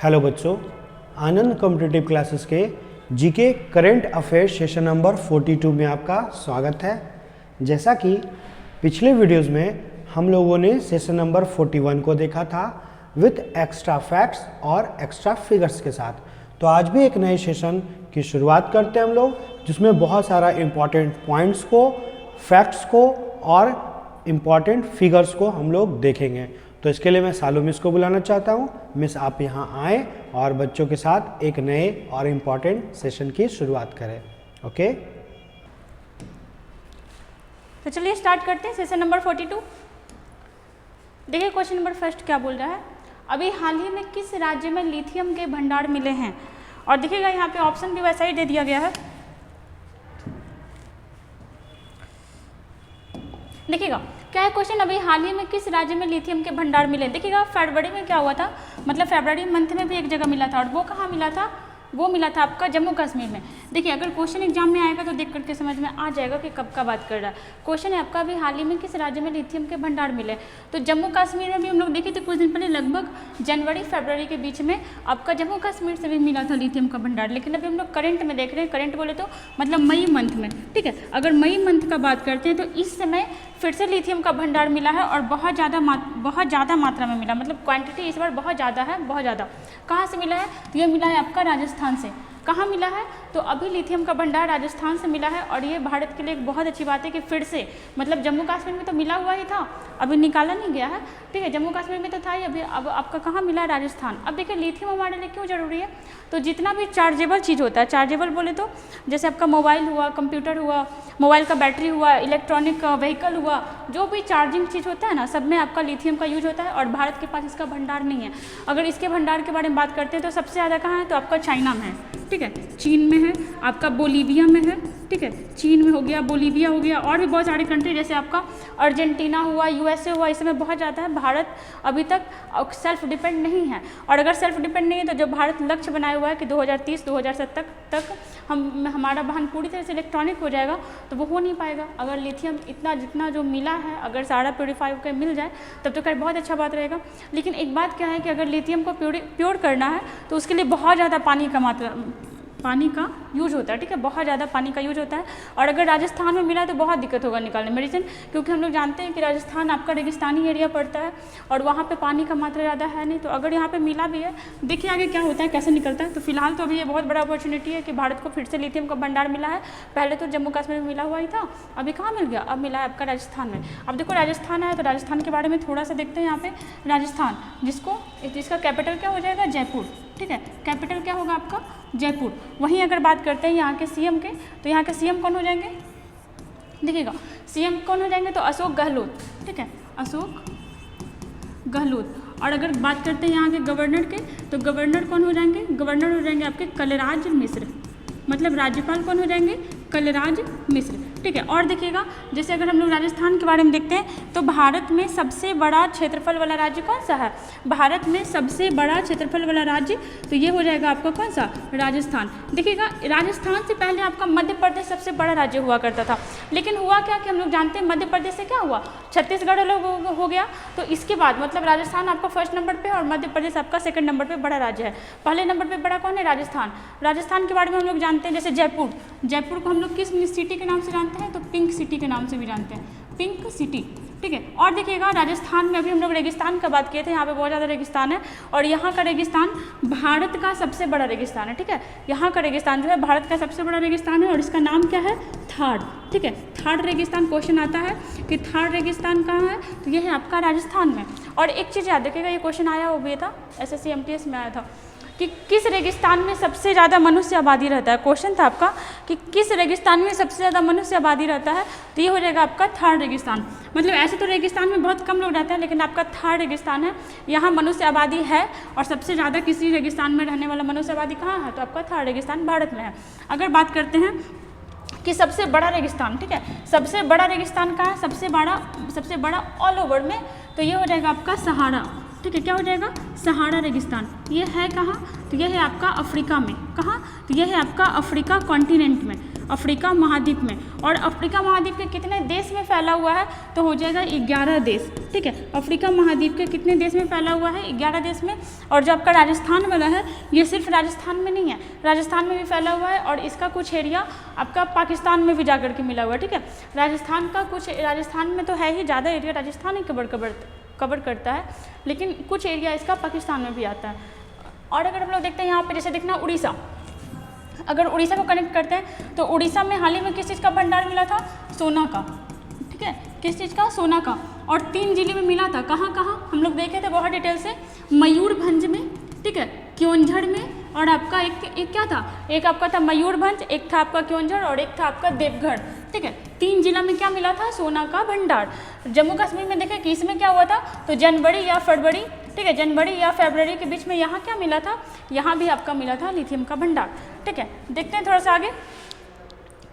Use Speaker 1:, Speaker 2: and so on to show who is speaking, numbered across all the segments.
Speaker 1: Hello बच्चों, आनंद competitive classes के GK current affairs session number 42 में आपका स्वागत है। जैसा कि पिछले वीडियोस में हम लोगों ने सेशन नंबर 41 को देखा था विथ एक्स्ट्रा फैक्ट्स और एक्स्ट्रा फिगर्स के साथ, तो आज भी एक नए सेशन की शुरुआत करते हैं हम लोग, जिसमें बहुत सारा इम्पॉर्टेंट पॉइंट्स को, फैक्ट्स को और इम्पॉर्टेंट फिगर्स को हम लोग देखेंगे। तो इसके लिए मैं सालू मिस को बुलाना चाहता हूँ। मिस, आप यहाँ आए और बच्चों के साथ एक नए और इम्पॉर्टेंट सेशन की शुरुआत करें। ओके,
Speaker 2: तो चलिए स्टार्ट करते हैं सेशन नंबर 42। देखिए क्वेश्चन नंबर फर्स्ट क्या बोल रहा है, अभी हाल ही में किस राज्य में लिथियम के भंडार मिले हैं। और देखिएगा यहाँ पे ऑप्शन भी वैसा ही दे दिया गया है। देखिएगा क्या है क्वेश्चन, अभी हाल ही में किस राज्य में लिथियम के भंडार मिले। देखिएगा फरवरी में क्या हुआ था, मतलब फरवरी मंथ में भी एक जगह मिला था, और वो कहाँ मिला था, वो मिला था आपका जम्मू कश्मीर में। देखिए अगर क्वेश्चन एग्जाम में आएगा तो देख करके समझ में आ जाएगा कि कब का बात कर रहा है। क्वेश्चन है आपका अभी हाल ही में किस राज्य में लिथियम के भंडार मिले, तो जम्मू कश्मीर में भी हम लोग देखे थे कुछ दिन पहले, लगभग जनवरी फरवरी के बीच में आपका जम्मू कश्मीर से भी मिला था लिथियम का भंडार। लेकिन अभी हम लोग करंट में देख रहे हैं, करंट बोले तो मतलब मई मंथ में, ठीक है। अगर मई मंथ का बात करते हैं तो इस समय फिर से लिथियम का भंडार मिला है और बहुत ज़्यादा मात्रा में मिला, मतलब क्वांटिटी इस बार बहुत ज़्यादा है, बहुत ज़्यादा। कहाँ से मिला है, तो ये मिला है आपका राजस्थान से। कहाँ मिला है, तो अभी लिथियम का भंडार राजस्थान से मिला है, और ये भारत के लिए एक बहुत अच्छी बात है कि फिर से, मतलब जम्मू कश्मीर में तो मिला हुआ ही था, अभी निकाला नहीं गया है, ठीक है। जम्मू कश्मीर में तो था ही, अभी अब आपका कहाँ मिला है, राजस्थान। अब देखिए लिथियम हमारे लिए क्यों ज़रूरी है, तो जितना भी चार्जेबल चीज़ होता है, चार्जेबल बोले तो जैसे आपका मोबाइल हुआ, कंप्यूटर हुआ, मोबाइल का बैटरी हुआ, इलेक्ट्रॉनिक व्हीकल हुआ, जो भी चार्जिंग चीज़ होता है ना, सब में आपका लिथियम का यूज होता है, और भारत के पास इसका भंडार नहीं है। अगर इसके भंडार के बारे में बात करते हैं तो सबसे ज़्यादा कहाँ है, तो आपका चाइना में है, ठीक है, चीन में है, आपका बोलीविया में है, ठीक है, चीन में हो गया, बोलीविया हो गया, और भी बहुत सारे कंट्री जैसे आपका अर्जेंटीना हुआ, यूएसए हुआ, इसमें बहुत ज़्यादा है। भारत अभी तक सेल्फ डिपेंड नहीं है, और अगर सेल्फ डिपेंड नहीं है तो जो भारत लक्ष्य बनाया हुआ है कि 2030-2070 तक हमारा वाहन पूरी तरह से इलेक्ट्रॉनिक हो जाएगा, तो वो हो नहीं पाएगा। अगर लिथियम इतना जितना जो मिला है, अगर सारा प्योरीफाई होकर मिल जाए तब तो खैर बहुत अच्छा बात रहेगा। लेकिन एक बात क्या है कि अगर लिथियम को प्योर करना है तो उसके लिए बहुत ज़्यादा पानी का यूज होता है, ठीक है, बहुत ज़्यादा पानी का यूज होता है। और अगर राजस्थान में मिला तो बहुत दिक्कत होगा निकालने में, रीज़न क्योंकि हम लोग जानते हैं कि राजस्थान आपका रेगिस्तानी एरिया पड़ता है और वहाँ पे पानी का मात्रा ज़्यादा है नहीं। तो अगर यहाँ पे मिला भी है, देखिए आगे क्या होता है, कैसे निकलता है। तो फिलहाल तो अभी ये बहुत बड़ा अपॉर्चुनिटी है कि भारत को फिर से लिथियम का भंडार मिला है। पहले तो जम्मू कश्मीर में मिला हुआ ही था, अभी कहाँ मिल गया, अब मिला है आपका राजस्थान में। अब देखो राजस्थान है तो राजस्थान के बारे में थोड़ा सा देखते हैं। यहाँ पे राजस्थान, जिसका कैपिटल क्या हो जाएगा, जयपुर, ठीक है, कैपिटल क्या होगा आपका, जयपुर। वहीं अगर बात करते हैं यहाँ के सीएम के, तो यहाँ के सीएम कौन हो जाएंगे, देखिएगा सीएम कौन हो जाएंगे, तो अशोक गहलोत, ठीक है, अशोक गहलोत। और अगर बात करते हैं यहाँ के गवर्नर के, तो गवर्नर कौन हो जाएंगे, गवर्नर हो जाएंगे आपके कलराज मिश्र, मतलब राज्यपाल कौन हो जाएंगे, कलराज मिश्र, ठीक है। और देखिएगा जैसे अगर हम लोग राजस्थान के बारे में देखते हैं तो भारत में सबसे बड़ा क्षेत्रफल वाला राज्य कौन सा है, भारत में सबसे बड़ा क्षेत्रफल वाला राज्य, तो ये हो जाएगा आपका कौन सा, राजस्थान। देखिएगा राजस्थान से पहले आपका मध्य प्रदेश सबसे बड़ा राज्य हुआ करता था, लेकिन हुआ क्या कि हम लोग जानते हैं मध्य प्रदेश से क्या हुआ, छत्तीसगढ़ अलग हो गया। तो इसके बाद मतलब राजस्थान आपका फर्स्ट नंबर पर और मध्य प्रदेश आपका सेकंड नंबर पर बड़ा राज्य है। पहले नंबर पर बड़ा कौन है, राजस्थान। राजस्थान के बारे में हम लोग जानते हैं, जैसे जयपुर को हम लोग किस सिटी के नाम से जानते हैं, तो पिंक सिटी के नाम से भी जानते हैं, पिंक सिटी, ठीक है। और देखिएगा राजस्थान में अभी हम लोग रेगिस्तान का बात किए थे, यहाँ पे बहुत ज़्यादा रेगिस्तान है, और यहाँ का रेगिस्तान भारत का सबसे बड़ा रेगिस्तान है, ठीक है। यहाँ का रेगिस्तान जो है भारत का सबसे बड़ा रेगिस्तान है, और इसका नाम क्या है, थार, ठीक है, थार रेगिस्तान। क्वेश्चन आता है कि थार रेगिस्तान कहाँ है, तो ये है आपका राजस्थान में। और एक चीज़ याद रखिएगा, ये क्वेश्चन आया वो भी था SSC MTS में आया था कि किस रेगिस्तान में सबसे ज़्यादा मनुष्य आबादी रहता है। क्वेश्चन था आपका कि किस रेगिस्तान में सबसे ज़्यादा मनुष्य आबादी रहता है, तो ये हो जाएगा आपका थार रेगिस्तान। मतलब ऐसे तो रेगिस्तान में बहुत कम लोग रहते हैं, लेकिन आपका थार रेगिस्तान है, यहाँ मनुष्य आबादी है, और सबसे ज़्यादा किसी रेगिस्तान में रहने वाला मनुष्य आबादी कहाँ है, तो आपका थार रेगिस्तान भारत में है। अगर बात करते हैं कि सबसे बड़ा रेगिस्तान, ठीक है, सबसे बड़ा रेगिस्तान कहाँ है, सबसे बड़ा ऑल ओवर में, तो ये हो जाएगा आपका सहारा, ठीक है, क्या हो जाएगा सहारा रेगिस्तान। ये है कहाँ, तो ये है आपका अफ्रीका में। कहाँ, तो ये है आपका अफ्रीका कॉन्टिनेंट में, अफ्रीका महाद्वीप में। और अफ्रीका महाद्वीप के कितने देश में फैला हुआ है, तो हो जाएगा 11 देश। ठीक है, अफ्रीका महाद्वीप के कितने देश में फैला हुआ है, 11 देश में। और जो आपका राजस्थान वाला है, ये सिर्फ राजस्थान में नहीं है, राजस्थान में भी फैला हुआ है और इसका कुछ एरिया आपका पाकिस्तान में भी जाकर के मिला हुआ है। ठीक है, राजस्थान का कुछ, राजस्थान में तो है ही, ज़्यादा एरिया राजस्थान ही कवर करता है, लेकिन कुछ एरिया इसका पाकिस्तान में भी आता है। और अगर हम लोग देखते हैं यहाँ पे, जैसे देखना उड़ीसा, अगर उड़ीसा को कनेक्ट करते हैं तो उड़ीसा में हाल ही में किस चीज़ का भंडार मिला था, सोना का। ठीक है, किस चीज़ का, सोना का। और 3 जिले में मिला था, कहाँ कहाँ हम लोग देखे थे बहुत डिटेल से, मयूरभंज में, ठीक है, क्योंझर में, और आपका एक क्या था, एक आपका था मयूरभंज, एक था आपका क्योंझर और एक था आपका देवघर। ठीक है, 3 जिला में क्या मिला था, सोना का भंडार। जम्मू कश्मीर में देखें कि इसमें क्या हुआ था, तो जनवरी या फरवरी, ठीक है, जनवरी या फरवरी के बीच में यहाँ क्या मिला था, यहाँ भी आपका मिला था लिथियम का भंडार। ठीक है, देखते हैं थोड़ा सा आगे।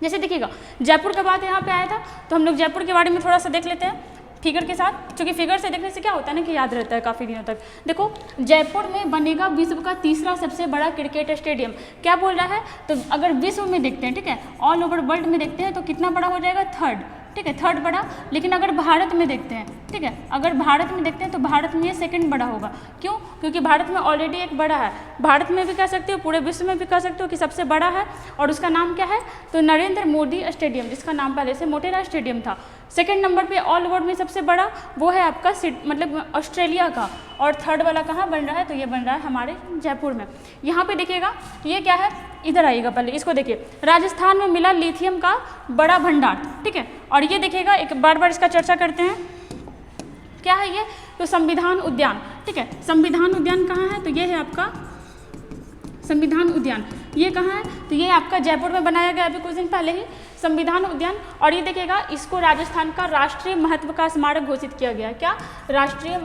Speaker 2: जैसे देखिएगा जयपुर का बात यहाँ पे आया था, तो हम लोग जयपुर के बारे में थोड़ा सा देख लेते हैं फिगर के साथ, क्योंकि फिगर से देखने से क्या होता है ना कि याद रहता है काफ़ी दिनों तक। देखो, जयपुर में बनेगा विश्व का 3रा सबसे बड़ा क्रिकेट स्टेडियम। क्या बोल रहा है, तो अगर विश्व में देखते हैं, ठीक है, ऑल ओवर वर्ल्ड में देखते हैं तो कितना बड़ा हो जाएगा, 3rd। ठीक है, 3rd बड़ा। लेकिन अगर भारत में देखते हैं, ठीक है, अगर भारत में देखते हैं तो भारत में ये 2nd बड़ा होगा। क्यों, क्योंकि भारत में ऑलरेडी एक बड़ा है। भारत में भी कह सकते हो, पूरे विश्व में भी कह सकते हो कि सबसे बड़ा है, और उसका नाम क्या है, तो नरेंद्र मोदी स्टेडियम, जिसका नाम पहले से मोटेरा स्टेडियम था। 2nd नंबर पे ऑल वर्ल्ड में सबसे बड़ा वो है आपका मतलब ऑस्ट्रेलिया का। और 3rd वाला कहाँ बन रहा है, तो ये बन रहा है हमारे जयपुर में। यहाँ पे देखिएगा ये क्या है, इधर आइएगा पहले इसको देखिए, राजस्थान में मिला लिथियम का बड़ा भंडार। ठीक है, और ये देखिएगा एक बार इसका चर्चा करते हैं, क्या है ये, तो संविधान उद्यान। ठीक है, संविधान उद्यान कहाँ है, तो ये है आपका संविधान उद्यान। ये कहाँ है, तो ये आपका जयपुर में बनाया गया अभी कुछ दिन पहले ही, संविधान उद्यान। और ये देखिएगा इसको राजस्थान का राष्ट्रीय महत्व का स्मारक घोषित किया गया। क्या, राष्ट्रीय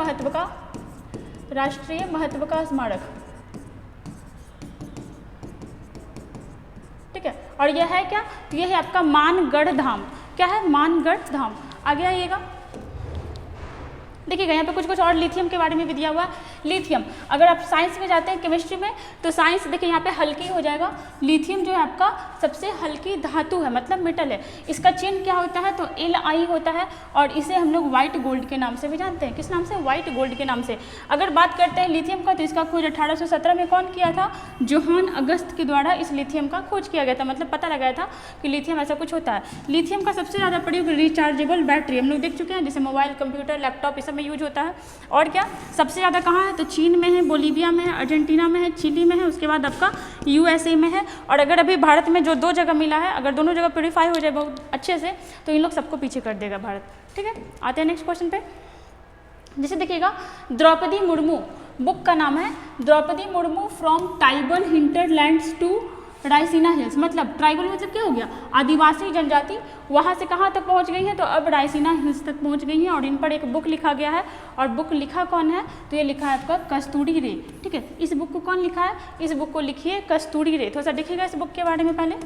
Speaker 2: महत्व का स्मारक। ठीक है, और यह है क्या, तो यह है आपका मानगढ़ धाम। क्या है, मानगढ़ धाम। आगे आइएगा, देखिएगा यहाँ पे कुछ और लिथियम के बारे में भी दिया हुआ है। लिथियम, अगर आप साइंस में जाते हैं, केमिस्ट्री में, तो साइंस देखिए यहाँ पे हल्की हो जाएगा। लिथियम जो है आपका सबसे हल्की धातु है, मतलब मेटल है। इसका चिन्ह क्या होता है, तो Li होता है, और इसे हम लोग व्हाइट गोल्ड के नाम से भी जानते हैं। किस नाम से, व्हाइट गोल्ड के नाम से। अगर बात करते हैं लिथियम का, तो इसका खोज 1817 में कौन किया था, जोहान अगस्त के द्वारा इस लिथियम का खोज किया गया था, मतलब पता लगाया था कि लिथियम ऐसा कुछ होता है। लिथियम का सबसे ज़्यादा प्रयोग रिचार्जेबल बैटरी हम लोग देख चुके हैं, जैसे मोबाइल, कंप्यूटर, लैपटॉप में यूज होता है। और क्या, सबसे ज़्यादा कहाँ है, तो चीन में है, बोलीविया में है, अर्जेंटीना में है, चिली में है, उसके बाद आपका USA में है। और अगर अभी भारत में जो 2 जगह मिला है, अगर दोनों जगह प्योरीफाई हो जाए बहुत अच्छे से, तो इन लोग सबको पीछे कर देगा भारत। ठीक है, आते हैं नेक्स्ट क्वेश्चन पे। जैसे देखिएगा द्रौपदी मुर्मू, बुक का नाम है Draupadi Murmu from tribal hinterlands to Raisina Hills. मतलब ट्राइबल मतलब क्या हो गया, आदिवासी जनजाति, वहाँ से कहाँ तक पहुँच गई है, तो अब रायसीना हिल्स तक पहुँच गई हैं। और इन पर एक बुक लिखा गया है, और बुक लिखा कौन है, तो ये लिखा है आपका कस्तूरी रे। ठीक है, इस बुक को कौन लिखा है, इस बुक को लिखिए कस्तूरी रे। थोड़ा सा देखिएगा इस बुक के बारे में पहले,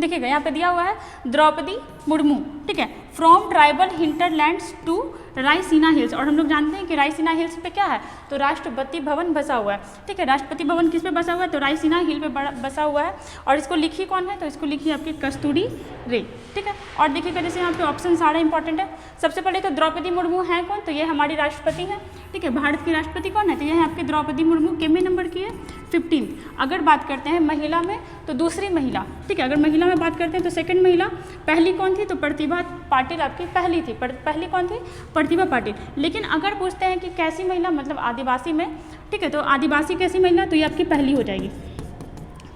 Speaker 2: देखिएगा यहाँ पे दिया हुआ है द्रौपदी मुर्मू। ठीक है, from tribal hinterlands to Raisina Hills. और हम लोग जानते हैं कि रायसीना हिल्स पे क्या है, तो राष्ट्रपति भवन बसा हुआ है। ठीक है, राष्ट्रपति भवन किस पे बसा हुआ है, तो रायसीना हिल पे बसा हुआ है। और इसको लिखी कौन है, तो इसको लिखी आपकी कस्तूरी रे। ठीक है, और देखिएगा जैसे यहाँ पे ऑप्शन सारा इंपॉर्टेंट है। सबसे पहले तो द्रौपदी मुर्मू है कौन, तो ये हमारी राष्ट्रपति हैं। ठीक है, भारत की राष्ट्रपति कौन है, तो ये है आपकी द्रौपदी मुर्मू। कितने नंबर की है, 15। अगर बात करते हैं महिला में, तो दूसरी महिला। ठीक है, अगर महिला में बात करते हैं तो 2nd महिला। पहली कौन थी, तो प्रतिभा पाटिल आपकी पहली थी। पहली कौन थी, प्रतिभा पाटिल। लेकिन अगर पूछते हैं कि कैसी महिला, मतलब आदिवासी में, ठीक है, तो आदिवासी कैसी महिला, तो ये आपकी पहली हो जाएगी।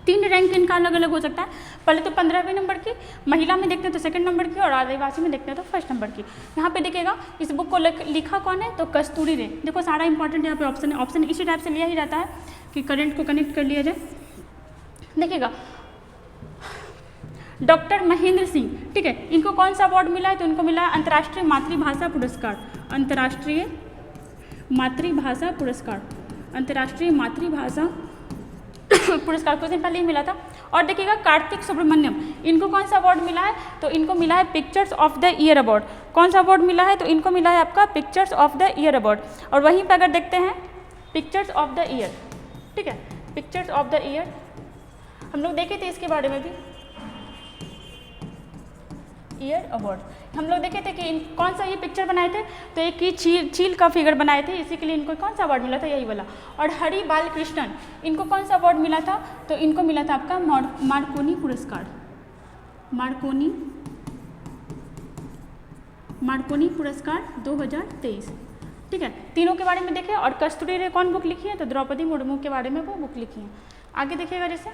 Speaker 2: 3 रैंक इनका अलग अलग हो सकता है। पहले तो 15वें नंबर की, महिला में देखते हैं तो 2nd नंबर की, और आदिवासी में देखते हैं तो 1st नंबर की। यहाँ पे देखिएगा इस बुक को लिखा कौन है, तो कस्तूरी रे। देखो सारा इंपॉर्टेंट यहाँ पे ऑप्शन है। ऑप्शन इसी टाइप से लिया ही जाता है कि करंट को कनेक्ट कर लिया जाए। देखिएगा डॉक्टर महेंद्र सिंह, ठीक है, इनको कौन सा अवार्ड मिला है, तो इनको मिला है अंतर्राष्ट्रीय मातृभाषा पुरस्कार। अंतर्राष्ट्रीय मातृभाषा पुरस्कार, अंतर्राष्ट्रीय मातृभाषा पुरस्कार कुछ दिन पहले ही मिला था। और देखिएगा कार्तिक सुब्रमण्यम, इनको कौन सा अवार्ड मिला है, तो इनको मिला है pictures of the year award. कौन सा अवार्ड मिला है, तो इनको मिला है आपका pictures of the year award. और वहीं पर अगर देखते हैं पिक्चर्स ऑफ द ईयर, ठीक है, पिक्चर्स ऑफ द ईयर हम लोग देखे थे इसके बारे में भी, ईयर अवार्ड हम लोग देखे थे कि कौन सा ये पिक्चर बनाए थे, तो एक ही चील का फिगर बनाए थे, इसी के लिए इनको कौन सा अवार्ड मिला था, यही वाला। और हरि बालकृष्णन, इनको कौन सा अवार्ड मिला था, तो इनको मिला था आपका मार्कोनी पुरस्कार, मार्कोनी पुरस्कार 2023, ठीक है। तीनों के बारे में देखें। और कस्तूरी रे कौन बुक लिखी है, तो द्रौपदी मुर्मू के बारे में वो बुक लिखी है। आगे देखिएगा, जैसे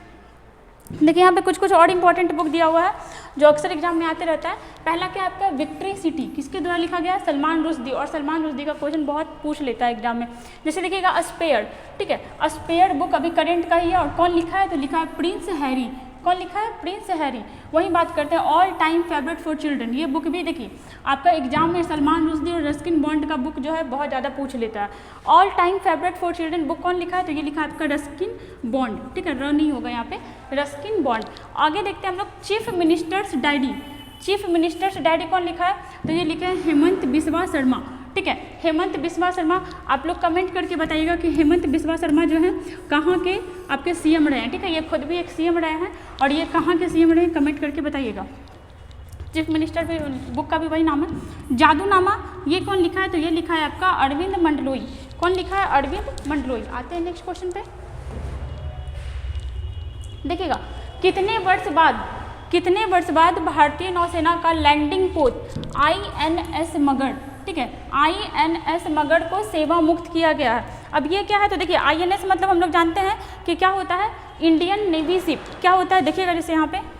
Speaker 2: देखिए यहाँ पे कुछ और इंपॉर्टेंट बुक दिया हुआ है जो अक्सर एग्जाम में आते रहता है। पहला क्या आपका विक्ट्री सिटी, किसके द्वारा लिखा गया है, सलमान रुश्दी। और सलमान रुश्दी का क्वेश्चन बहुत पूछ लेता है एग्जाम में। जैसे देखिएगा अस्पेयर, ठीक है, अस्पेयर बुक अभी करेंट का ही है। और कौन लिखा है, तो लिखा है प्रिंस हैरी। कौन लिखा है, प्रिंस हैरी। वही बात करते हैं all time favourite for children, ये बुक भी देखिए आपका एग्जाम में सलमान रुश्दी और रस्किन बॉन्ड का बुक जो है बहुत ज़्यादा पूछ लेता है। All time favourite for children book कौन लिखा है, तो ये लिखा है आपका रस्किन बॉन्ड, ठीक है, र नहीं होगा यहाँ पे, रस्किन बॉन्ड। आगे देखते हैं हम लोग chief ministers diary. Chief ministers diary कौन लिखा है, तो ये लिखा है हेमंत बिस्वा शर्मा, ठीक है, हेमंत बिस्वा शर्मा। आप लोग कमेंट करके बताइएगा कि हेमंत बिस्वा शर्मा जो है कहाँ के आपके सीएम रहे हैं, ठीक है, ये खुद भी एक सीएम रहे हैं और ये कहाँ के सीएम रहे हैं, कमेंट करके बताइएगा। चीफ मिनिस्टर भी बुक का भी वही नाम है। जादूनामा, ये कौन लिखा है, तो ये लिखा है आपका अरविंद मंडलोई। कौन लिखा है, अरविंद मंडलोई। आते हैं नेक्स्ट क्वेश्चन पे। देखिएगा कितने वर्ष बाद भारतीय नौसेना का लैंडिंग पोत INS मगध, ठीक है, INS मगध को सेवा मुक्त किया गया है। अब ये क्या है, तो देखिए INS मतलब हम लोग जानते हैं कि क्या होता है, इंडियन नेवी शिप। क्या होता है, देखिएगा जैसे यहाँ पे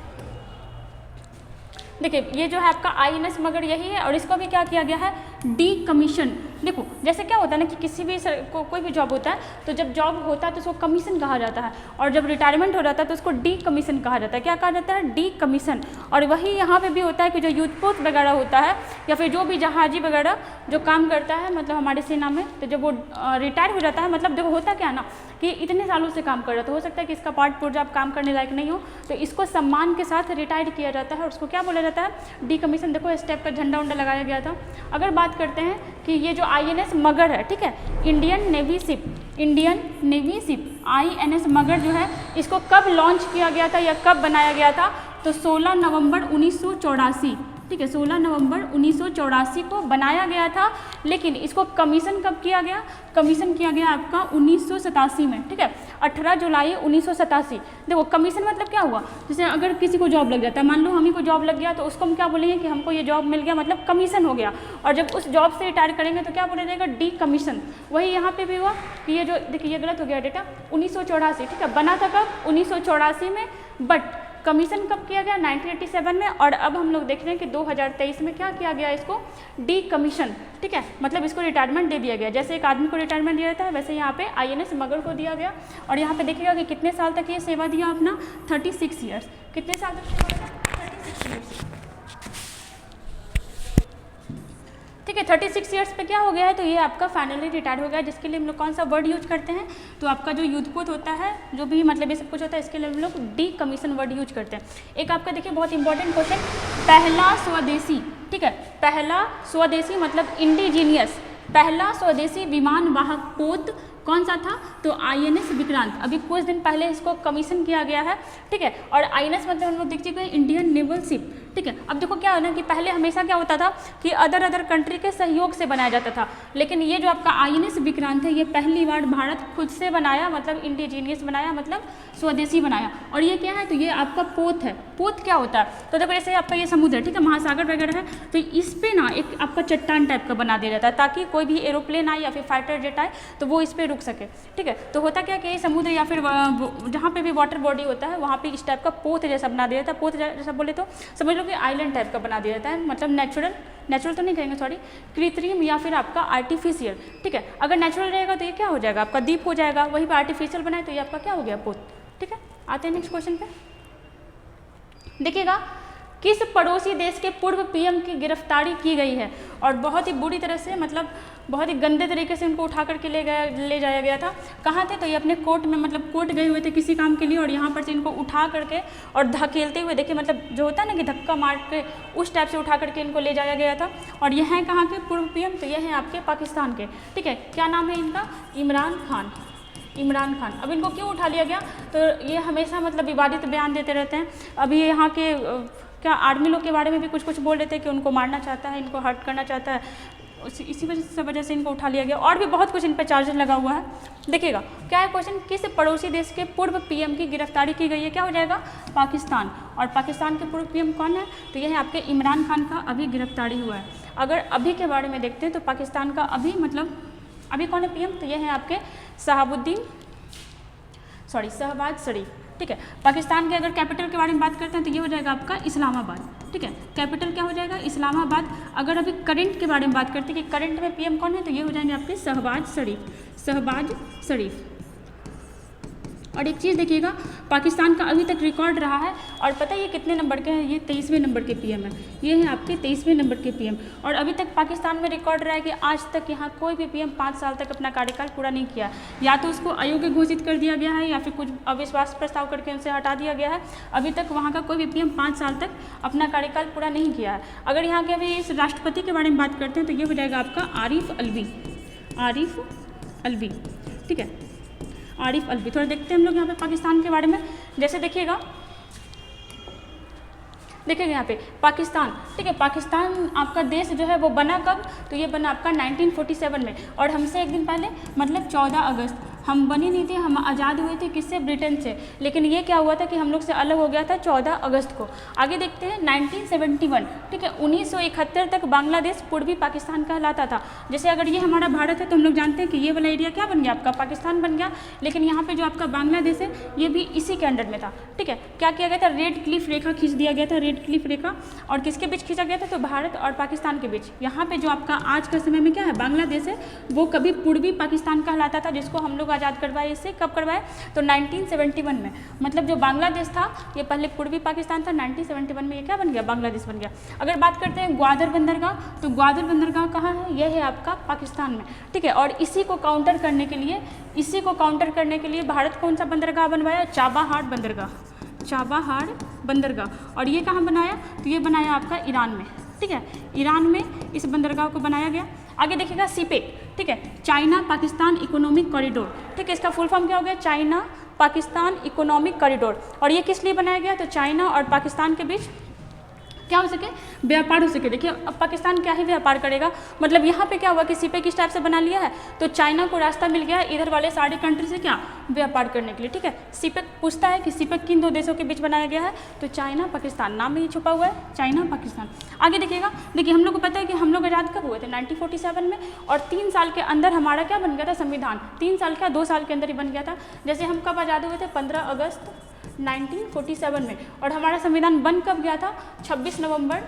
Speaker 2: देखिए ये जो है आपका INS मगध यही है। और इसको भी क्या किया गया है, डी कमीशन। देखो जैसे क्या होता है ना कि किसी भी कोई भी जॉब होता है, तो जब जॉब होता है तो उसको कमीशन कहा जाता है, और जब रिटायरमेंट हो जाता है तो उसको डी कमीशन कहा जाता है। क्या कहा जाता है, डी कमीशन। और वही यहाँ पे भी होता है कि जो युद्धपोत वगैरह होता है या फिर जो भी जहाजी वगैरह जो काम करता है मतलब हमारे सेना में, तो जब वो रिटायर हो जाता है, मतलब देखो होता क्या है ना कि इतने सालों से काम कर रहा, तो हो सकता है कि इसका पार्ट पुर्जा आप काम करने लायक नहीं हो, तो इसको सम्मान के साथ रिटायर किया जाता है और उसको क्या बोला जाता है, डी कमीशन। देखो इस टाइप का झंडा उंडा लगाया गया था। अगर बात करते हैं कि ये जो INS मगध है, ठीक है, Indian navy ship INS Magadh जो है, इसको कब लॉन्च किया गया था या कब बनाया गया था, तो 16 नवंबर 1984, ठीक है, 16 नवंबर 1984 को बनाया गया था। लेकिन इसको कमीशन कब किया गया, कमीशन किया गया आपका 1987 में, ठीक है, 18 जुलाई 1987। देखो कमीशन मतलब क्या हुआ, जैसे अगर किसी को जॉब लग जाता है, मान लो हम ही को जॉब लग गया, तो उसको हम क्या बोलेंगे कि हमको ये जॉब मिल गया, मतलब कमीशन हो गया। और जब उस जॉब से रिटायर करेंगे तो क्या बोला जाएगा, डी कमीशन। वही यहाँ पे भी हुआ कि ये जो देखिए ये गलत हो गया डेटा, 1984, ठीक है, बना था कब, 1984 में, बट कमीशन कब किया गया, 1987 में। और अब हम लोग देख रहे हैं कि 2023 में क्या किया गया, इसको डी कमीशन, ठीक है, मतलब इसको रिटायरमेंट दे दिया गया। जैसे एक आदमी को रिटायरमेंट दिया जाता है, वैसे यहाँ पे INS मगध को दिया गया। और यहाँ पे देखिएगा कि कितने साल तक ये सेवा दिया अपना, 36 ईयर्स। कितने साल तक सेवा दिया, 36 ईयर्स, ठीक है। 36 ईयर्स पे क्या हो गया है, तो ये आपका फाइनली रिटायर हो गया, जिसके लिए हम लोग कौन सा वर्ड यूज करते हैं, तो आपका जो युद्धपोत होता है, जो भी मतलब ये सब कुछ होता है, इसके लिए हम लोग डी कमीशन वर्ड यूज करते हैं। एक आपका देखिए बहुत इंपॉर्टेंट क्वेश्चन, पहला स्वदेशी, ठीक है, पहला स्वदेशी मतलब इंडिजीनियस, पहला स्वदेशी विमान वाहक पोत कौन सा था, तो INS विक्रांत। अभी कुछ दिन पहले इसको कमीशन किया गया है, ठीक है। और INS मतलब हम लोग देखिए इंडियन नेवल शिप, ठीक है। अब देखो क्या है ना कि पहले हमेशा क्या होता था कि अदर कंट्री के सहयोग से बनाया जाता था, लेकिन ये जो आपका INS विक्रांत है, ये पहली बार भारत खुद से बनाया, मतलब इंडिजीनियस बनाया, मतलब स्वदेशी बनाया। और ये क्या है, तो ये आपका पोत है। पोत क्या होता है, तो देखो जैसे आपका ये समुद्र है, ठीक है, महासागर वगैरह है, तो इस पे ना एक आपका चट्टान टाइप का बना दिया जाता है, ताकि कोई भी एरोप्लेन आए या फिर फाइटर जेट आए तो वो इस पर रुक सके, ठीक है। तो होता क्या कि समुद्र या फिर जहाँ पे भी वाटर बॉडी होता है, वहाँ पे इस टाइप का पोत जैसा बना दिया जाता है। पोत जैसा बोले तो समझ लो कि आइलैंड टाइप का बना दिया जाता है, मतलब नेचुरल तो नहीं कहेंगे, सॉरी, कृत्रिम या फिर आपका आर्टिफिशियल, ठीक है। अगर नेचुरल रहेगा तो ये क्या हो जाएगा, आपका द्वीप हो जाएगा, वहीं पर आर्टिफिशियल बनाए तो ये आपका क्या हो गया, पोत, ठीक है। आते हैं नेक्स्ट क्वेश्चन पे। देखिएगा किस पड़ोसी देश के पूर्व PM की गिरफ्तारी की गई है, और बहुत ही बुरी तरह से मतलब बहुत ही गंदे तरीके से उनको उठा करके ले जाया गया था। कहाँ थे? तो ये अपने कोर्ट में, मतलब कोर्ट गए हुए थे किसी काम के लिए, और यहाँ पर से इनको उठा करके और धकेलते हुए, देखिए मतलब जो होता है ना कि धक्का मार के उस टाइप से उठा करके इनको ले जाया गया था। और ये हैं कहाँ के पूर्व पीएम? तो ये हैं आपके पाकिस्तान के, ठीक है। क्या नाम है इनका? इमरान खान। इमरान खान। अब इनको क्यों उठा लिया गया? तो ये हमेशा मतलब विवादित बयान देते रहते हैं। अभी यहाँ के क्या आर्मी लोग के बारे में भी कुछ कुछ बोल रहे थे कि उनको मारना चाहता है, इनको हर्ट करना चाहता है, इसी वजह से इनको उठा लिया गया। और भी बहुत कुछ इन पर चार्जेस लगा हुआ है। देखिएगा क्या है क्वेश्चन, किस पड़ोसी देश के पूर्व पीएम की गिरफ्तारी की गई है? क्या हो जाएगा? पाकिस्तान। और पाकिस्तान के पूर्व पीएम कौन है? तो यह है आपके इमरान खान का अभी गिरफ्तारी हुआ है। अगर अभी के बारे में देखते हैं तो पाकिस्तान का अभी मतलब अभी कौन है पीएम? तो ये है आपके शहबाज शरीफ, ठीक है। पाकिस्तान के अगर कैपिटल के बारे में बात करते हैं तो ये हो जाएगा आपका इस्लामाबाद, ठीक है। कैपिटल क्या हो जाएगा? इस्लामाबाद। अगर अभी करंट के बारे में बात करते हैं कि करंट में पीएम कौन है, तो ये हो जाएंगे आपके शहबाज शरीफ। और एक चीज़ देखिएगा, पाकिस्तान का अभी तक रिकॉर्ड रहा है, और पता है ये कितने नंबर के हैं? ये 23वें नंबर के पीएम है। ये है आपके 23वें नंबर के पीएम। और अभी तक पाकिस्तान में रिकॉर्ड रहा है कि आज तक यहाँ कोई भी पीएम 5 साल तक अपना कार्यकाल पूरा नहीं किया। या तो उसको अयोग्य घोषित कर दिया गया है, या फिर कुछ अविश्वास प्रस्ताव करके उनसे हटा दिया गया है। अभी तक वहाँ का कोई भी पीएम 5 साल तक अपना कार्यकाल पूरा नहीं किया है। अगर यहाँ के अभी इस राष्ट्रपति के बारे में बात करते हैं तो ये हो जाएगा आपका आरिफ अलवी, ठीक है। आरिफ अलवी। थोड़ा देखते हैं हम लोग यहाँ पे पाकिस्तान के बारे में। जैसे देखिएगा यहाँ पे पाकिस्तान, ठीक है। पाकिस्तान आपका देश जो है वो बना कब? तो ये बना आपका 1947 में, और हमसे एक दिन पहले मतलब 14 अगस्त। हम बने नहीं थे, हम आज़ाद हुए थे किससे? ब्रिटेन से। लेकिन ये क्या हुआ था कि हम लोग से अलग हो गया था 14 अगस्त को। आगे देखते हैं 1971, ठीक है। 1971 तक बांग्लादेश पूर्वी पाकिस्तान कहलाता था। जैसे अगर ये हमारा भारत है तो हम लोग जानते हैं कि ये वाला एरिया क्या बन गया? आपका पाकिस्तान बन गया। लेकिन यहाँ पे जो आपका बांग्लादेश है ये भी इसी के अंडर में था, ठीक है। क्या किया गया था? रेड क्लिफ रेखा खींच दिया गया था, रेड क्लिफ रेखा। और किसके बीच खींचा गया था? तो भारत और पाकिस्तान के बीच। यहाँ पे जो आपका आज के समय में क्या है? बांग्लादेश है, वो कभी पूर्वी पाकिस्तान कहलाता था, जिसको हम लोग आज़ाद करवाए। इससे कब करवाए? तो 1971 में। मतलब जो बांग्लादेश था ये पहले पूर्वी पाकिस्तान था, 1971 में ये क्या बन गया? बांग्लादेश बन गया। अगर बात करते हैं ग्वादर बंदरगाह, तो ग्वादर बंदरगाह कहाँ है? यह है आपका पाकिस्तान में, ठीक है। और इसी को काउंटर करने के लिए भारत कौन सा बंदरगाह बनवाया? चाबाहार बंदरगाह। और ये कहाँ बनाया? तो ये बनाया आपका ईरान में, ठीक है। ईरान में इस बंदरगाह को बनाया गया। आगे देखिएगा सीपेक, ठीक है। चाइना पाकिस्तान इकोनॉमिक कॉरिडोर, ठीक है। इसका फुल फॉर्म क्या हो गया? China Pakistan economic corridor. और ये किस लिए बनाया गया? तो चाइना और पाकिस्तान के बीच क्या हो सके? व्यापार हो सके। देखिए अब पाकिस्तान क्या ही व्यापार करेगा? मतलब यहाँ पे क्या हुआ कि सीपेक किस टाइप से बना लिया है, तो चाइना को रास्ता मिल गया इधर वाले सारे कंट्री से क्या? व्यापार करने के लिए, ठीक है। सीपेक पूछता है कि सीपेक किन दो देशों के बीच बनाया गया है? तो चाइना पाकिस्तान, नाम में ही छुपा हुआ है चाइना पाकिस्तान। आगे देखिएगा, देखिए हम लोग को पता है कि हम लोग आज़ाद कब हुए थे? 1947 में। और 3 साल के अंदर हमारा क्या बन गया था? संविधान। 3 साल क्या, 2 साल के अंदर ही बन गया था। जैसे हम कब आज़ाद हुए थे? 15 अगस्त 1947 में। और हमारा संविधान बन कब गया था? 26 नवंबर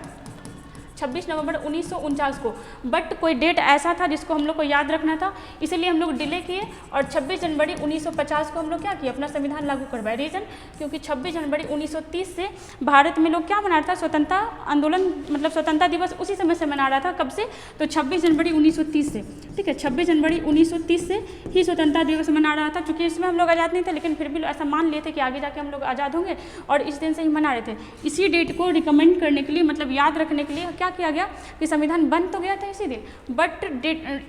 Speaker 2: 1949 को। बट कोई डेट ऐसा था जिसको हम लोग को याद रखना था, इसीलिए हम लोग डिले किए और 26 जनवरी 1950 को हम लोग क्या किए? अपना संविधान लागू करवाए। रीज़न, क्योंकि 26 जनवरी 1930 से भारत में लोग क्या मना रहा था? स्वतंत्रता आंदोलन, मतलब स्वतंत्रता दिवस उसी समय से मना रहा था। कब से? तो 26 जनवरी 1930 से, ठीक है। 26 जनवरी 1930 से ही स्वतंत्रता दिवस मना रहा था। चूँकि इसमें हम लोग आज़ाद नहीं थे, लेकिन फिर भी ऐसा मान लिए थे कि आगे जाके हम लोग आज़ाद होंगे, और इस दिन से ही मना रहे थे। इसी डेट को रिकमेंड करने के लिए, मतलब याद रखने के लिए क्या किया गया कि संविधान बन तो गया था इसी दिन, बट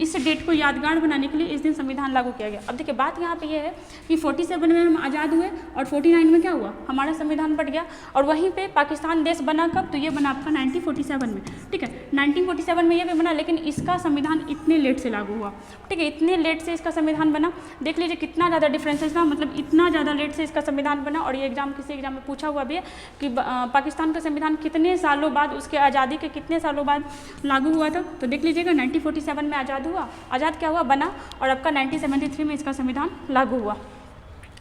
Speaker 2: इस डेट को यादगार बनाने के लिए इस दिन संविधान लागू किया गया। अब देखिए बात यहाँ पे ये है कि 47 में हम आज़ाद हुए और 49 में क्या हुआ? हमारा संविधान बन गया। और वहीं पे पाकिस्तान देश बना कब? तो ये बना आपका 1947 में, ठीक है। 1947 में ये भी बना, लेकिन इसका संविधान इतने लेट से लागू हुआ, ठीक है। इतने लेट से इसका संविधान बना, देख लीजिए कितना ज़्यादा डिफरेंसेस था, मतलब इतना ज़्यादा लेट से इसका संविधान बना। और ये किसी एग्जाम में पूछा हुआ भी है कि पाकिस्तान का संविधान कितने सालों बाद, उसके आज़ादी के कितने सालों बाद लागू हुआ था? तो देख लीजिएगा 1947 में आज़ाद हुआ, आज़ाद क्या हुआ? बना, और आपका 1973 में इसका संविधान लागू हुआ।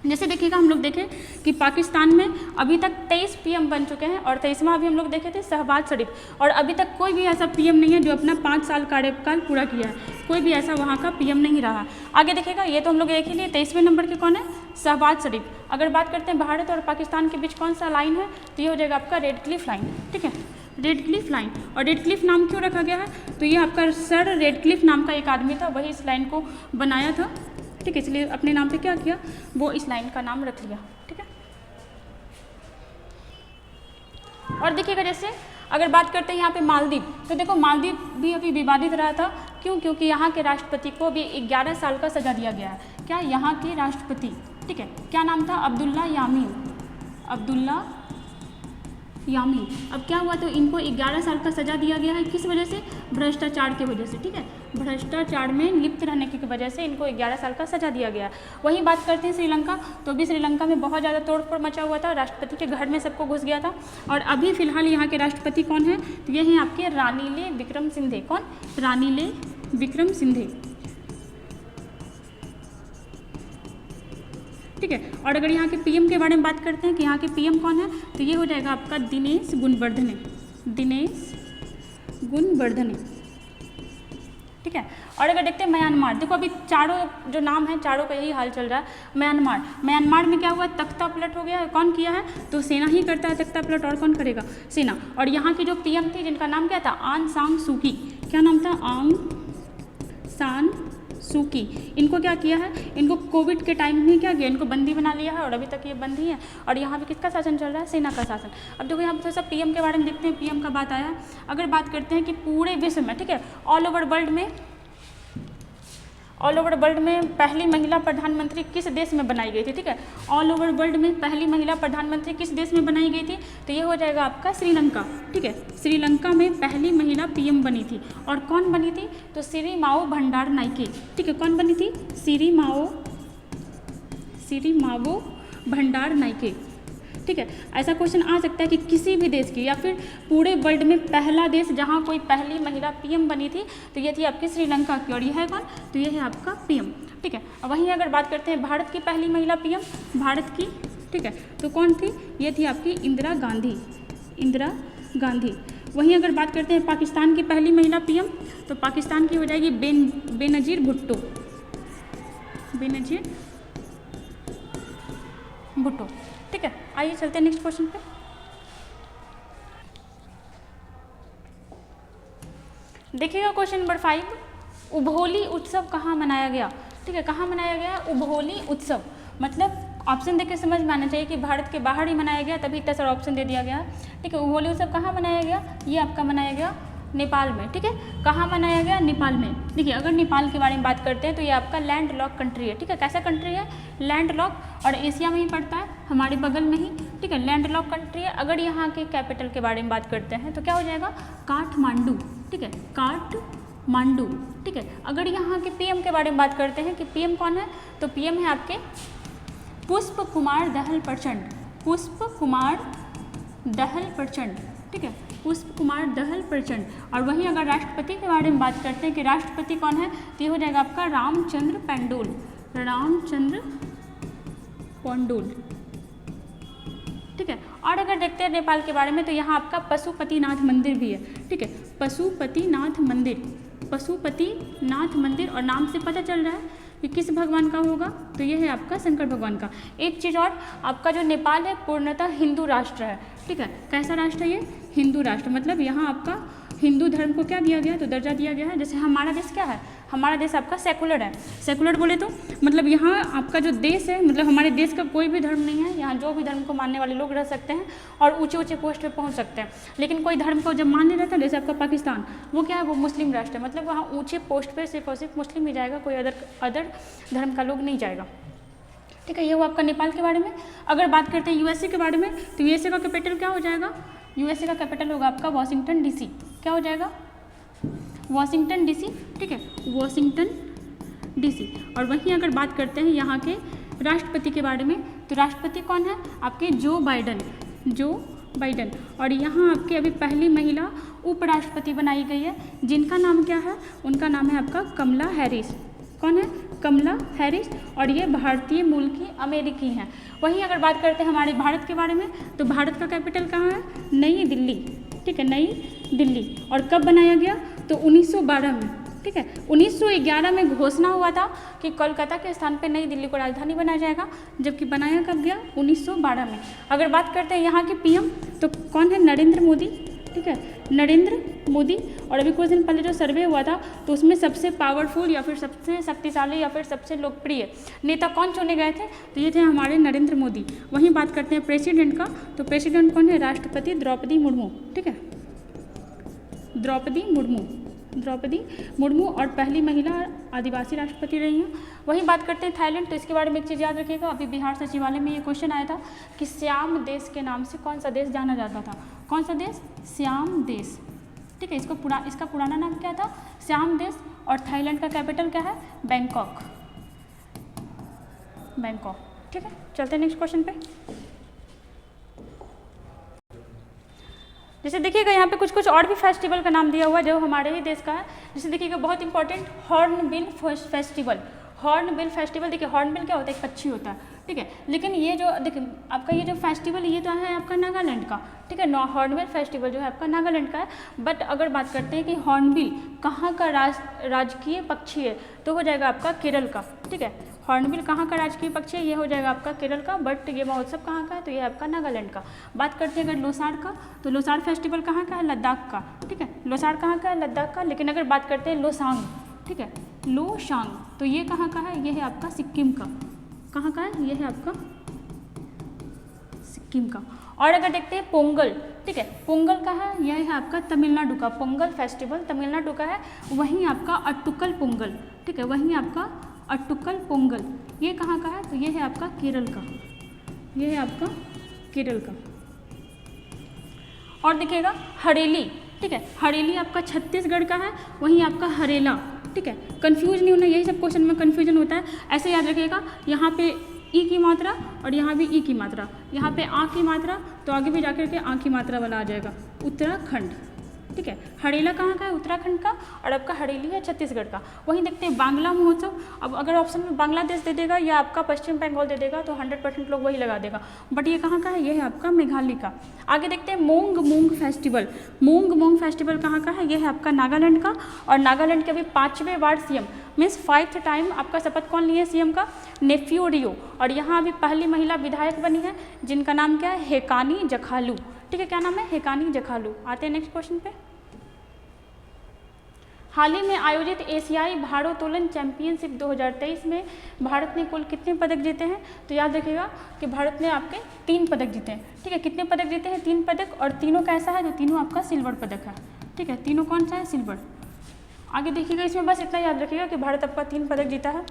Speaker 2: जैसे देखिएगा हम लोग देखें कि पाकिस्तान में अभी तक 23 पीएम बन चुके हैं, और 23वां अभी हम लोग देखे थे शहबाज शरीफ। और अभी तक कोई भी ऐसा पीएम नहीं है जो अपना 5 साल कार्यकाल पूरा किया है, कोई भी ऐसा वहाँ का पीएम नहीं रहा। आगे देखिएगा, ये तो हम लोग देख ही लिए 23वें नंबर के कौन है? शहबाज शरीफ। अगर बात करते हैं भारत और पाकिस्तान के बीच कौन सा लाइन है, तो ये हो जाएगा आपका रेड क्लिफ लाइन, ठीक है। Radcliffe line. और रेडक्लिफ नाम क्यों रखा गया है? तो ये आपका सर रेडक्लिफ नाम का एक आदमी था, वही इस लाइन को बनाया था, ठीक है, इसलिए अपने नाम पे क्या किया, वो इस लाइन का नाम रख लिया, ठीक है। और देखिएगा जैसे अगर बात करते हैं यहाँ पे मालदीव, तो देखो मालदीव भी अभी विवादित रहा था, क्यों? क्योंकि यहाँ के राष्ट्रपति को भी 11 साल का सजा दिया गया है। क्या? यहाँ के राष्ट्रपति, ठीक है, क्या नाम था? अब्दुल्ला यामीन, अब्दुल्ला यामीन। अब क्या हुआ, तो इनको 11 साल का सजा दिया गया है, किस वजह से? भ्रष्टाचार की वजह से, ठीक है, भ्रष्टाचार में लिप्त रहने की वजह से इनको 11 साल का सजा दिया गया है। वहीं बात करते हैं श्रीलंका, तो भी श्रीलंका में बहुत ज़्यादा तोड़फोड़ मचा हुआ था, राष्ट्रपति के घर में सबको घुस गया था। और अभी फिलहाल यहाँ के राष्ट्रपति कौन है? तो ये हैं आपके रानिले विक्रमसिंघे। कौन? रानिले विक्रमसिंघे, ठीक है। और अगर यहाँ के पीएम के बारे में बात करते हैं कि यहाँ के पीएम कौन है, तो ये हो जाएगा आपका दिनेश गुणवर्धने, दिनेश गुणवर्धने, ठीक है। और अगर देखते हैं म्यांमार, देखो अभी चारों जो नाम है चारों का यही हाल चल रहा है। म्यांमार, म्यांमार में क्या हुआ? तख्ता पलट हो गया है। कौन किया है? तो सेना ही करता है तख्ता पलट, और कौन करेगा? सेना। और यहाँ की जो पीएम थी जिनका नाम क्या था? आंग सान सूकी। क्या नाम था? आंग सान सूकी। इनको क्या किया है? इनको कोविड के टाइम में क्या किया? इनको बंदी बना लिया है और अभी तक ये बंद ही है। और यहाँ पे किसका शासन चल रहा है? सेना का शासन। अब देखो यहाँ पे थोड़ा सा पीएम के बारे में देखते हैं, पीएम का बात आया है। अगर बात करते हैं कि पूरे विश्व में, ठीक है, ऑल ओवर वर्ल्ड में पहली महिला प्रधानमंत्री किस देश में बनाई गई थी? ठीक है, ऑल ओवर वर्ल्ड में पहली महिला प्रधानमंत्री किस देश में बनाई गई थी? तो ये हो जाएगा आपका श्रीलंका, ठीक है। श्रीलंका में पहली महिला पीएम बनी थी। और कौन बनी थी? तो सिरिमाओ भंडारनाइके, ठीक है। कौन बनी थी? सिरिमाओ भंडारनाइके, ठीक है। ऐसा क्वेश्चन आ सकता है कि किसी भी देश की या फिर पूरे वर्ल्ड में पहला देश जहां कोई पहली महिला पीएम बनी थी, तो ये थी आपकी श्रीलंका की। और ये है कौन? तो ये है आपका पीएम, ठीक है। वहीं अगर बात करते हैं भारत की पहली महिला पीएम, भारत की, ठीक है, तो कौन थी? ये थी आपकी इंदिरा गांधी, इंदिरा गांधी। वहीं अगर बात करते हैं पाकिस्तान की पहली महिला पीएम, तो पाकिस्तान की हो जाएगी बेनजीर भुट्टो, बेनजीर भुट्टो, ठीक है। आइए चलते हैं नेक्स्ट क्वेश्चन पे। देखिएगा क्वेश्चन नंबर 5, उभोली उत्सव कहाँ मनाया गया? ठीक है, कहाँ मनाया गया? उभोली उत्सव। मतलब ऑप्शन देख के समझ में आना चाहिए कि भारत के बाहर ही मनाया गया, तभी इतना सारा ऑप्शन दे दिया गया है, ठीक है। उभोली उत्सव कहाँ मनाया गया? ये आपका मनाया गया नेपाल में, ठीक है। कहाँ मनाया गया? नेपाल में। देखिए अगर नेपाल के बारे में बात करते हैं तो ये आपका लैंड लॉक कंट्री है, ठीक है। कैसा कंट्री है? लैंड लॉक, और एशिया में ही पड़ता है, हमारे बगल में ही, ठीक है। लैंड लॉक कंट्री है। अगर यहाँ के कैपिटल के बारे में बात करते हैं तो क्या हो जाएगा? काठमांडू, ठीक है, काठमांडू, ठीक है। अगर यहाँ के पीएम के बारे में बात करते हैं कि पीएम कौन है, तो पीएम है आपके पुष्प कुमार दहल प्रचंड, पुष्प कुमार दहल प्रचंड, ठीक है, पुष्प कुमार दहल प्रचंड। और वहीं अगर राष्ट्रपति के बारे में बात करते हैं कि राष्ट्रपति कौन है, तो ये हो जाएगा आपका रामचंद्र पंडोल, रामचंद्र पंडोल, ठीक है। और अगर देखते हैं नेपाल के बारे में तो यहाँ आपका पशुपतिनाथ मंदिर भी है, ठीक है, पशुपतिनाथ मंदिर, पशुपतिनाथ मंदिर। और नाम से पता चल रहा है कि किस भगवान का होगा, तो ये है आपका शंकर भगवान का। एक चीज़ और, आपका जो नेपाल है पूर्णतः हिंदू राष्ट्र है, ठीक है। कैसा राष्ट्र है ये? हिंदू राष्ट्र। मतलब यहाँ आपका हिंदू धर्म को क्या दिया गया? तो दर्जा दिया गया है। जैसे हमारा देश क्या है? हमारा देश आपका सेकुलर है। सेकुलर बोले तो मतलब यहाँ आपका जो देश है, मतलब हमारे देश का कोई भी धर्म नहीं है, यहाँ जो भी धर्म को मानने वाले लोग रह सकते हैं और ऊंचे ऊंचे पोस्ट पे पहुँच सकते हैं। लेकिन कोई धर्म को जब मानने रहता है, जैसे आपका पाकिस्तान, वो क्या है? वो मुस्लिम राष्ट्र है। मतलब वहाँ ऊँचे पोस्ट पर सिर्फ और सिर्फ मुस्लिम ही जाएगा, कोई अदर धर्म का लोग नहीं जाएगा, ठीक है। ये वो आपका नेपाल के बारे में। अगर बात करते हैं यूएसए के बारे में, तो यूएसए का कैपिटल क्या हो जाएगा? यूएसए का कैपिटल होगा आपका वाशिंगटन डीसी। क्या हो जाएगा? वाशिंगटन डीसी, ठीक है, वाशिंगटन डीसी। और वहीं अगर बात करते हैं यहाँ के राष्ट्रपति के बारे में, तो राष्ट्रपति कौन है? आपके जो बाइडन। और यहाँ आपके अभी पहली महिला उपराष्ट्रपति बनाई गई है, जिनका नाम क्या है? उनका नाम है आपका कमला हैरिस। कौन है? कमला हैरिस। और ये भारतीय मूल की अमेरिकी हैं। वहीं अगर बात करते हैं हमारे भारत के बारे में, तो भारत का कैपिटल कहाँ है? नई दिल्ली, ठीक है, नई दिल्ली। और कब बनाया गया? तो 1912 में, ठीक है। 1911 में घोषणा हुआ था कि कोलकाता के स्थान पे नई दिल्ली को राजधानी बनाया जाएगा, जबकि बनाया कब गया? 1912 में। अगर बात करते हैं यहाँ के पीएम, तो कौन है? नरेंद्र मोदी। ठीक है, नरेंद्र मोदी। और अभी कुछ दिन पहले जो सर्वे हुआ था तो उसमें सबसे पावरफुल या फिर सबसे शक्तिशाली या फिर सबसे लोकप्रिय नेता कौन चुने गए थे, तो ये थे हमारे नरेंद्र मोदी। वहीं बात करते हैं प्रेसिडेंट का, तो प्रेसिडेंट कौन है, राष्ट्रपति द्रौपदी मुर्मू, ठीक है, द्रौपदी मुर्मू और पहली महिला आदिवासी राष्ट्रपति रही हैं। वहीं बात करते हैं थाईलैंड, तो इसके बारे में एक चीज़ याद रखिएगा, अभी बिहार सचिवालय में ये क्वेश्चन आया था कि श्याम देश के नाम से कौन सा देश जाना जाता था, कौन सा देश, श्याम देश, ठीक है, इसका पुराना नाम क्या था, श्याम देश। और थाईलैंड का कैपिटल क्या है, बैंकॉक, ठीक है। चलते हैं नेक्स्ट क्वेश्चन पे। जैसे देखिएगा यहाँ पे कुछ और भी फेस्टिवल का नाम दिया हुआ है जो हमारे ही देश का है। जैसे देखिएगा बहुत important hornbill festival, hornbill festival, देखिए हॉर्नबिल क्या होता है, एक पक्षी होता है, ठीक है। लेकिन ये जो देखिए आपका ये जो फेस्टिवल ये तो है आपका नागालैंड का, ठीक है, हॉर्नबिल फेस्टिवल जो है आपका नागालैंड का है। बट अगर बात करते हैं कि हॉर्नबिल कहाँ का राजकीय पक्षी है, तो हो जाएगा आपका केरल का, ठीक है। हॉर्नबिल कहाँ का राजकीय पक्षी है, ये हो जाएगा आपका केरल का। बट ये महोत्सव कहाँ का है, तो ये आपका नागालैंड का। बात करते हैं अगर लोसार का, तो लोसार फेस्टिवल कहाँ का है, लद्दाख का, ठीक है, लोसार कहाँ का है, लद्दाख का। लेकिन अगर बात करते हैं लोसांग, ठीक है, लोसांग, तो ये कहाँ का है, ये है आपका सिक्किम का, कहाँ का है, ये है आपका सिक्किम का। और अगर देखते हैं पोंगल, ठीक है, पोंगल का है, यह है आपका तमिलनाडु का, पोंगल फेस्टिवल तमिलनाडु का है। वहीं आपका अट्टुकल पोंगल, ठीक है, वहीं आपका अट्टुकल पोंगल, ये कहाँ का है, तो ये है आपका केरल का, ये है आपका केरल का। और देखिएगा हरेली, ठीक है, हरेली आपका छत्तीसगढ़ का है। वहीं आपका हरेला, ठीक है, कंफ्यूज नहीं होना, यही सब क्वेश्चन में कंफ्यूजन होता है। ऐसे याद रखिएगा, यहाँ पे ई की मात्रा और यहाँ भी ई की मात्रा, यहाँ पे आ की मात्रा, तो आगे भी जाकर के आ की मात्रा वाला आ जाएगा, उत्तराखंड, ठीक है। हरेला कहाँ का है, उत्तराखंड का। और आपका हरेली है छत्तीसगढ़ का। वहीं देखते हैं बांग्ला महोत्सव, अब अगर ऑप्शन में बांग्लादेश दे देगा या आपका पश्चिम बंगाल दे देगा तो 100% लोग वही लगा देगा। बट ये कहाँ का है, ये है आपका मेघालय का। आगे देखते हैं मूंग फेस्टिवल, मूंग फेस्टिवल कहाँ का है, ये है आपका नागालैंड का। और नागालैंड के अभी 5वें बार सीएम मीन्स 5th टाइम आपका शपथ कौन लिए सीएम का, नेफ्यू रियो। और यहाँ अभी पहली महिला विधायक बनी है जिनका नाम क्या है, हेकानी जखालू, ठीक है, क्या नाम है, हेकानी जखालू। आते हैं नेक्स्ट क्वेश्चन पे। हाल ही में आयोजित एशियाई भारोत्तोलन चैंपियनशिप 2023 में भारत ने कुल कितने पदक जीते हैं, तो याद रखिएगा कि भारत ने आपके 3 पदक जीते हैं, ठीक है। कितने पदक जीते हैं, 3 पदक। और तीनों कैसा है, तो तीनों आपका सिल्वर पदक है, ठीक है, तीनों कौन सा है, सिल्वर। आगे देखिएगा, इसमें बस इतना याद रखिएगा कि भारत आपका 3 पदक जीता है।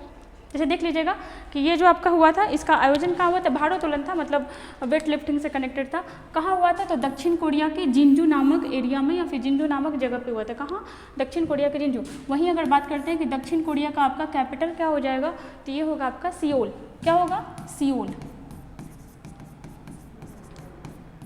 Speaker 2: जैसे देख लीजिएगा कि ये जो आपका हुआ था, इसका आयोजन कहाँ हुआ था, भारोत्तोलन था, मतलब वेट लिफ्टिंग से कनेक्टेड था। कहाँ हुआ था, तो दक्षिण कोरिया के जिंजू नामक एरिया में या फिर जिंजू नामक जगह पे हुआ था। कहाँ, दक्षिण कोरिया के जिंजू। वहीं अगर बात करते हैं कि दक्षिण कोरिया का आपका कैपिटल क्या हो जाएगा, तो ये होगा आपका सियोल। क्या होगा, सियोल,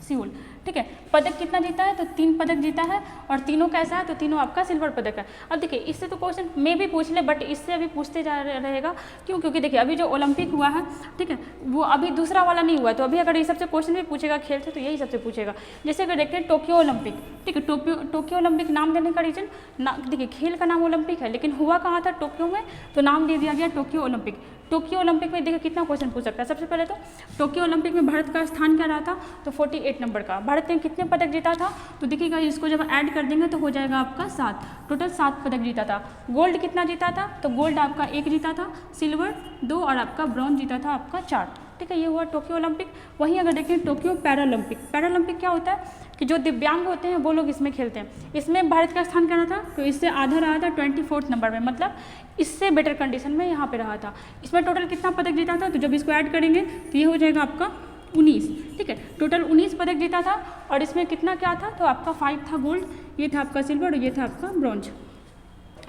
Speaker 2: सियोल, ठीक है। पदक कितना जीता है, तो 3 पदक जीता है। और तीनों कैसा है, तो तीनों आपका सिल्वर पदक है। अब देखिए इससे तो क्वेश्चन में भी पूछ ले, बट इससे अभी पूछते जा रहेगा, क्यों, क्योंकि देखिए अभी जो ओलंपिक हुआ है, ठीक है, वो अभी दूसरा वाला नहीं हुआ। तो अभी अगर ये सबसे क्वेश्चन भी पूछेगा खेल से, तो यही सबसे पूछेगा। जैसे अगर देखते हैं टोक्यो ओलंपिक, ठीक है, टोक्यो ओलंपिक नाम देने का रीजन, देखिए खेल का नाम ओलंपिक है, लेकिन हुआ कहाँ था, टोक्यो में, तो नाम दे दिया गया टोक्यो ओलंपिक। टोक्यो ओलंपिक में देखिए कितना क्वेश्चन पूछ सकता है। सबसे पहले तो टोक्यो ओलंपिक में भारत का स्थान क्या रहा था, तो 48 नंबर का। भारत ने कितने पदक जीता था, तो देखिएगा इसको जब ऐड कर देंगे तो हो जाएगा आपका 7, टोटल 7 पदक जीता था। गोल्ड कितना जीता था, तो गोल्ड आपका 1 जीता था, सिल्वर 2 और आपका ब्रॉन्ज जीता था आपका 4, ठीक है। ये हुआ टोक्यो ओलंपिक। वहीं अगर देखें टोक्यो पैरालंपिक, पैरालंपिक क्या होता है कि जो दिव्यांग होते हैं वो लोग इसमें खेलते हैं। इसमें भारत का स्थान क्या रहा था, तो इससे आधा रहा था 24 नंबर में, मतलब इससे बेटर कंडीशन में यहाँ पे रहा था। इसमें टोटल कितना पदक जीता था, तो जब इसको ऐड करेंगे तो ये हो जाएगा आपका 19, ठीक है। टोटल 19 पदक जीता था। और इसमें कितना क्या था, तो आपका 5 था गोल्ड, ये था आपका सिल्वर और ये था आपका ब्रॉन्ज।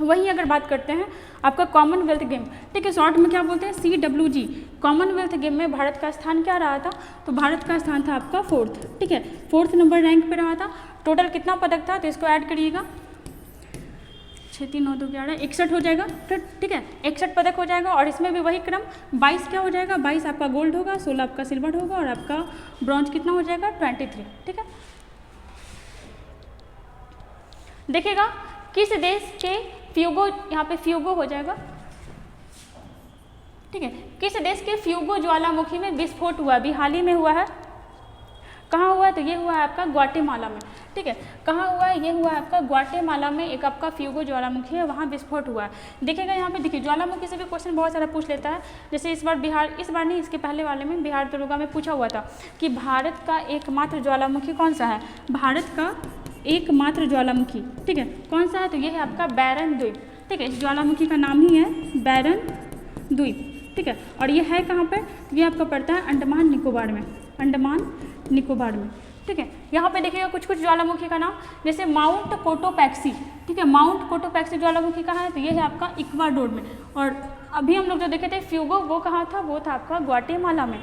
Speaker 2: वहीं अगर बात करते हैं आपका कॉमनवेल्थ गेम, ठीक है, शॉर्ट में क्या बोलते हैं, CWG। कॉमनवेल्थ गेम में भारत का स्थान क्या रहा था, तो भारत का स्थान था आपका 4th, ठीक है, 4th नंबर रैंक पे रहा था। टोटल कितना पदक था, तो इसको ऐड करिएगा, 6 3 9 2 11 61 हो जाएगा, ठीक है, 61 पदक हो जाएगा। और इसमें भी वही क्रम, 22 क्या हो जाएगा, 22 आपका गोल्ड होगा, 16 आपका सिल्वर होगा और आपका ब्रॉन्ज कितना हो जाएगा, 23, ठीक है। देखिएगा किस देश के फ्यूगो, यहाँ पे फ्यूगो हो जाएगा, ठीक है, किस देश के फ्यूगो ज्वालामुखी में विस्फोट हुआ, अभी हाल ही में हुआ है। कहाँ हुआ है, तो ये हुआ है आपका ग्वाटेमाला में। ठीक है। कहाँ हुआ है? ये हुआ है आपका ग्वाटेमाला में, एक आपका फ्यूगो ज्वालामुखी है, वहाँ विस्फोट हुआ है। देखिएगा यहाँ पे, देखिए ज्वालामुखी से भी क्वेश्चन बहुत सारा पूछ लेता है। जैसे इस बार बिहार, इस बार नहीं, इसके पहले वाले में बिहार दरोगा में पूछा हुआ था कि भारत का एकमात्र ज्वालामुखी कौन सा है? भारत का एकमात्र ज्वालामुखी, ठीक है, कौन सा है? तो ये है आपका बैरन द्वीप, ठीक है। इस ज्वालामुखी का नाम ही है बैरन द्वीप, ठीक है। और ये है कहाँ पर? ये आपका पड़ता है अंडमान निकोबार में, अंडमान निकोबार में, ठीक है। यहाँ पे देखिएगा कुछ कुछ ज्वालामुखी का नाम, जैसे माउंट कोटोपैक्सी, ठीक है, माउंट कोटोपैक्सी ज्वालामुखी कहाँ है? तो ये है आपका इक्वाडोर में। और अभी हम लोग जो देखे थे फ्यूगो, वो कहाँ था? वो था आपका ग्वाटेमाला में।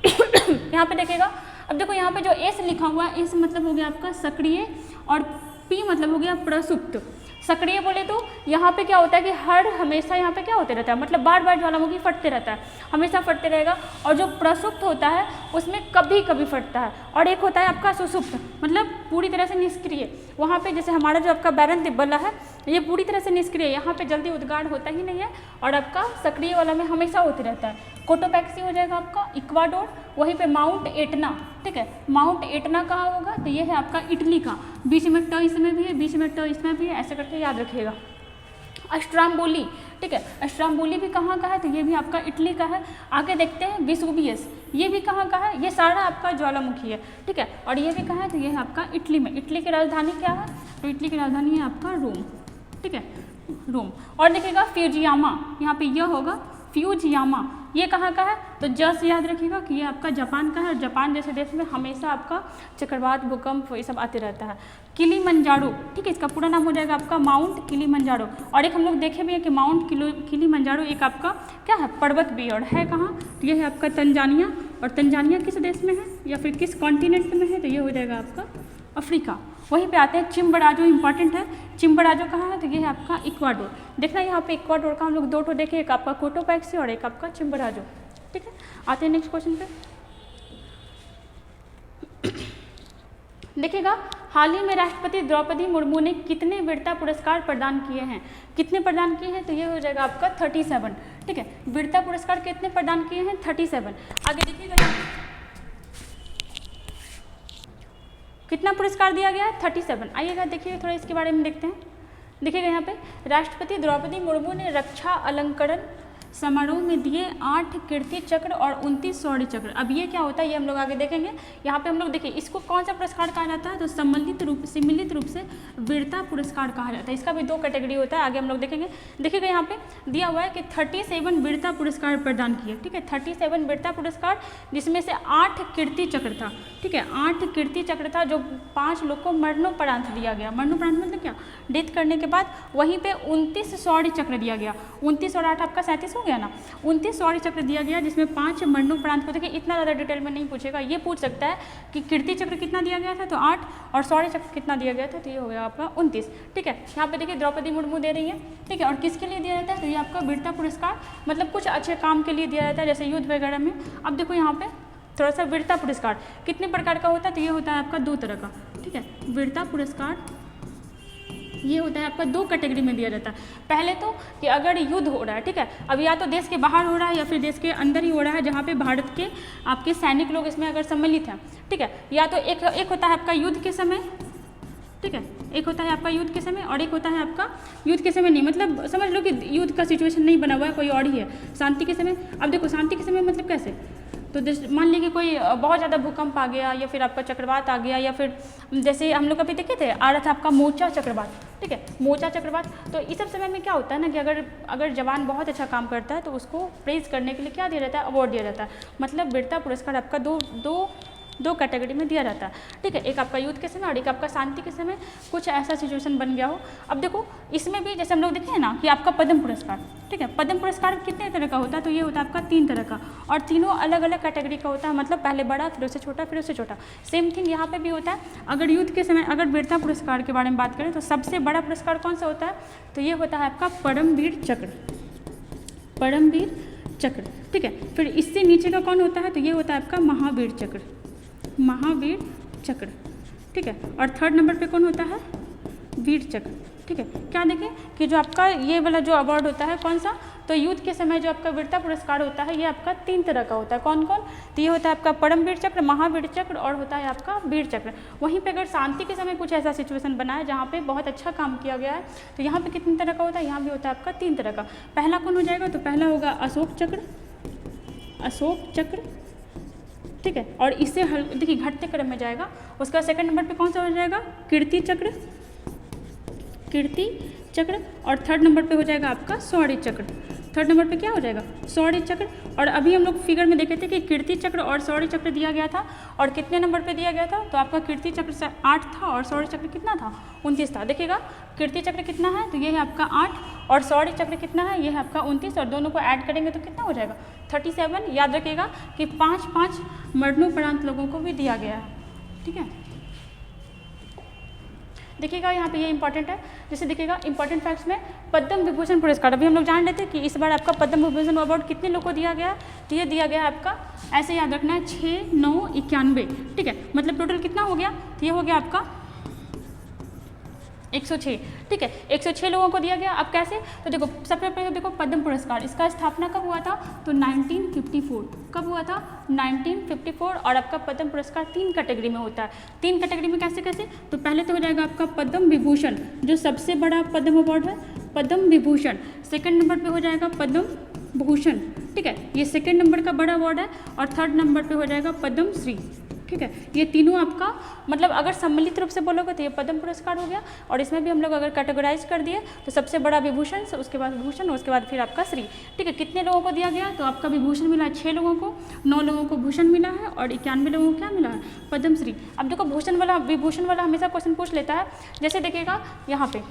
Speaker 2: यहाँ पे देखिएगा, अब देखो यहाँ पे जो एस लिखा हुआ है, एस मतलब हो गया आपका सक्रिय और पी मतलब हो गया प्रसुप्त। सक्रिय बोले तो यहाँ पे क्या होता है कि हर हमेशा यहाँ पे क्या होते रहता है, मतलब बार बार ज्वालामुखी फटते रहता है, हमेशा फटते रहेगा। और जो प्रसुप्त होता है उसमें कभी कभी फटता है। और एक होता है आपका सुसुप्त, मतलब पूरी तरह से निष्क्रिय। वहाँ पे जैसे हमारा जो आपका बैरन तिब्बला है, ये पूरी तरह से निष्क्रिय, यहाँ पे जल्दी उद्गार होता ही नहीं है। और आपका सक्रिय वाला में हमेशा होते रहता है। कोटोपैक्सी हो जाएगा आपका इक्वाडोर, वहीं पे माउंट एटना, ठीक है। माउंट एटना कहाँ होगा? तो ये है आपका इटली का, बीच में ट इसमें भी है, बीच में ट इसमें भी है, ऐसे करके याद रखिएगा। अस्ट्राम्बोली, ठीक है, अस्ट्राम्बोली भी कहाँ का है? तो ये भी आपका इटली का है। आगे देखते हैं विसुवियस, ये भी कहाँ का है? ये सारा आपका ज्वालामुखी है, ठीक है। और ये भी कहाँ है? तो ये है आपका इटली में। इटली की राजधानी क्या है? तो इटली की राजधानी है आपका रोम, ठीक है, रोम। और देखिएगा फ्यूजियामा, यहाँ पे यह होगा फ्यूजियामा, ये कहाँ का है? तो जस्ट याद रखिएगा कि ये आपका जापान का है। और जापान जैसे देश में हमेशा आपका चक्रवात, भूकंप, ये सब आते रहता है। किलीमंजारो, ठीक है, इसका पूरा नाम हो जाएगा आपका माउंट किलीमंजारो। और एक हम लोग देखे भी है कि माउंट किलीमंजारो एक आपका क्या है? पर्वत भी। और है कहाँ? तो ये है आपका तंजानिया। और तंजानिया किस देश में है या फिर किस कॉन्टिनेंट में है? तो ये हो जाएगा आपका अफ्रीका। वहीं पे आते हैं चिम्बराजो, इंपॉर्टेंट है। चिम्बराजो कहाँ है? तो ये है आपका इक्वाडोर। देखना यहाँ पे इक्वाडोर का हम लोग दो देखे, एक आपका कोटोपैक्सी और एक आपका चिम्बराजो, ठीक है। आते हैं नेक्स्ट क्वेश्चन पे। देखिएगा, हाल ही में राष्ट्रपति द्रौपदी मुर्मू ने कितने वीरता पुरस्कार प्रदान किए हैं? कितने प्रदान किए हैं? तो ये हो जाएगा आपका 37, ठीक है। वीरता पुरस्कार कितने प्रदान किए हैं? 37। आगे देखिएगा कितना पुरस्कार दिया गया है? 37। आइएगा देखिए थोड़ा इसके बारे में देखते हैं। देखिएगा यहाँ पे राष्ट्रपति द्रौपदी मुर्मू ने रक्षा अलंकरण समारोह में दिए 8 कीर्ति चक्र और 29 शौर्य चक्र। अब ये क्या होता है ये हम लोग आगे देखेंगे। यहाँ पे हम लोग देखिए इसको कौन सा पुरस्कार कहा जाता है? तो सम्मिलित रूप से वीरता पुरस्कार कहा जाता है। इसका भी 2 कैटेगरी होता है, आगे हम लोग देखेंगे। देखिएगा यहाँ पे दिया हुआ है कि 37 वीरता पुरस्कार प्रदान किए, ठीक है, 37 वीरता पुरस्कार, जिसमें से 8 कीर्ति चक्र था, ठीक है, 8 कीर्ति चक्र था जो 5 लोग को मरणोपरांत दिया गया। मरणोपरांत मतलब क्या? डेथ करने के बाद। वहीं पे 29 शौर्य चक्र दिया गया। 29 और 8 आपका 37 हो गया ना। 29 शौर्य चक्र दिया गया जिसमें 5 मरणोपरांत को। देखिए इतना ज़्यादा डिटेल में नहीं पूछेगा, ये पूछ सकता है कि कीर्ति चक्र कितना दिया गया था तो 8 और शौर्य चक्र कितना दिया गया था तो ये हो गया आपका 29, ठीक है। यहाँ पे देखिए द्रौपदी मुर्मू दे रही है, ठीक है। और किसके लिए दिया जाता है? तो ये आपका वीरता पुरस्कार मतलब कुछ अच्छे काम के लिए दिया जाता है, जैसे युद्ध वगैरह में। अब देखो यहाँ पे थोड़ा सा वीरता पुरस्कार कितने प्रकार का होता है? तो ये होता है आपका 2 तरह का, ठीक है। वीरता पुरस्कार ये होता है आपका 2 कैटेगरी में दिया जाता है। पहले तो कि अगर युद्ध हो रहा है, ठीक है, अब या तो देश के बाहर हो रहा है या फिर देश के अंदर ही हो रहा है, जहाँ पे भारत के आपके सैनिक लोग इसमें अगर सम्मिलित हैं, ठीक है। या तो एक होता है आपका युद्ध के समय, ठीक है, एक होता है आपका युद्ध के समय और एक होता है आपका युद्ध के समय नहीं, मतलब समझ लो कि युद्ध का सिचुएशन नहीं बना हुआ है, कोई और ही है, शांति के समय। अब देखो शांति के समय मतलब कैसे? तो मान लीजिए कोई बहुत ज़्यादा भूकंप आ गया या फिर आपका चक्रवात आ गया, या फिर जैसे हम लोग अभी देखे थे आ रहा था आपका मोचा चक्रवात, ठीक है, मोचा चक्रवात। तो इस सब समय में क्या होता है ना कि अगर जवान बहुत अच्छा काम करता है तो उसको प्रेज करने के लिए क्या दिया जाता है? अवार्ड दिया जाता है। मतलब वीरता पुरस्कार आपका दो कैटेगरी में दिया जाता है, ठीक है। एक आपका युद्ध के समय और एक आपका शांति के समय कुछ ऐसा सिचुएशन बन गया हो। अब देखो इसमें भी जैसे हम लोग देखे हैं ना कि आपका पद्म पुरस्कार, ठीक है, पद्म पुरस्कार कितने तरह का होता है? तो ये होता है आपका 3 तरह का और तीनों अलग अलग कैटेगरी का होता है। मतलब पहले बड़ा फिर उससे छोटा फिर उससे छोटा। सेम थिंग यहाँ पे भी होता है। अगर युद्ध के समय अगर वीरता पुरस्कार के बारे में बात करें तो सबसे बड़ा पुरस्कार कौन सा होता है? तो ये होता है आपका परमवीर चक्र, परमवीर चक्र, ठीक है। फिर इससे नीचे का कौन होता है? तो ये होता है आपका महावीर चक्र, महावीर चक्र, ठीक है। और 3rd नंबर पे कौन होता है? वीर चक्र, ठीक ठीक है। क्या देखें कि जो आपका ये वाला जो अवार्ड होता है कौन सा, तो युद्ध के समय जो आपका वीरता पुरस्कार होता है ये आपका 3 तरह का होता है। कौन कौन, तो ये होता है आपका परमवीर चक्र, महावीर चक्र और होता है आपका वीर चक्र। वहीं पे अगर शांति के समय कुछ ऐसा सिचुएशन बना है जहाँ पे बहुत अच्छा काम किया गया है तो यहाँ पे कितने तरह का होता है, यहाँ भी होता है आपका 3 तरह का। पहला कौन हो जाएगा, तो पहला होगा अशोक चक्र, अशोक चक्र, ठीक है। और इससे देखिए घटते क्रम में जाएगा। उसका सेकंड नंबर पे कौन सा हो जाएगा, कीर्ति चक्र, कीर्ति चक्र। और थर्ड नंबर पे हो जाएगा आपका शौर्य चक्र। थर्ड नंबर पे क्या हो जाएगा, शौर्य चक्र। और अभी हम लोग फिगर में देखे थे कि कीर्ति चक्र और शौर्य चक्र दिया गया था और कितने नंबर पे दिया गया था, तो आपका कीर्ति चक्र से 8 था और शौर्य चक्र कितना था, 29 था। देखिएगा कीर्ति चक्र कितना है, तो ये है आपका 8 और शौर्य चक्र कितना है, ये है आपका 29 और दोनों को ऐड करेंगे तो कितना हो जाएगा 37। याद रखिएगा कि 5-5 मरणोपरांत लोगों को भी दिया गया है, ठीक है। देखिएगा यहाँ पे ये इंपॉर्टेंट है, जैसे देखिएगा इंपॉर्टेंट फैक्ट्स में पद्म विभूषण पुरस्कार अभी हम लोग जान लेते हैं कि इस बार आपका पद्म विभूषण अवार्ड कितने लोग को दिया गया, तो ये दिया गया आपका, ऐसे याद रखना है 6, 9, 91, ठीक है। मतलब टोटल कितना हो गया, तो ये हो गया आपका 106, ठीक है। 106 लोगों को दिया गया। अब कैसे, तो देखो सबसे पहले तो देखो पद्म पुरस्कार, इसका स्थापना कब हुआ था, तो 1954। कब हुआ था, 1954। और आपका पद्म पुरस्कार 3 कैटेगरी में होता है। 3 कैटेगरी में कैसे कैसे, तो पहले तो हो जाएगा आपका पद्म विभूषण, जो सबसे बड़ा पद्म अवार्ड है, पद्म विभूषण। सेकंड नंबर पे हो जाएगा पद्म भूषण, ठीक है, ये सेकंड नंबर का बड़ा अवार्ड है। और थर्ड नंबर पे हो जाएगा पद्म श्री, ठीक है। ये तीनों आपका मतलब अगर सम्मिलित रूप से बोलोगे तो ये पद्म पुरस्कार हो गया। और इसमें भी हम लोग अगर कैटेगराइज कर दिए तो सबसे बड़ा विभूषण, उसके बाद विभूषण, उसके बाद फिर आपका श्री, ठीक है। कितने लोगों को दिया गया, तो आपका विभूषण मिला 6 लोगों को, 9 लोगों को भूषण मिला है और 91 लोगों को क्या मिला है, पद्मश्री। अब देखो भूषण वाला विभूषण वाला हमेशा क्वेश्चन पूछ लेता है। जैसे देखिएगा यहाँ पे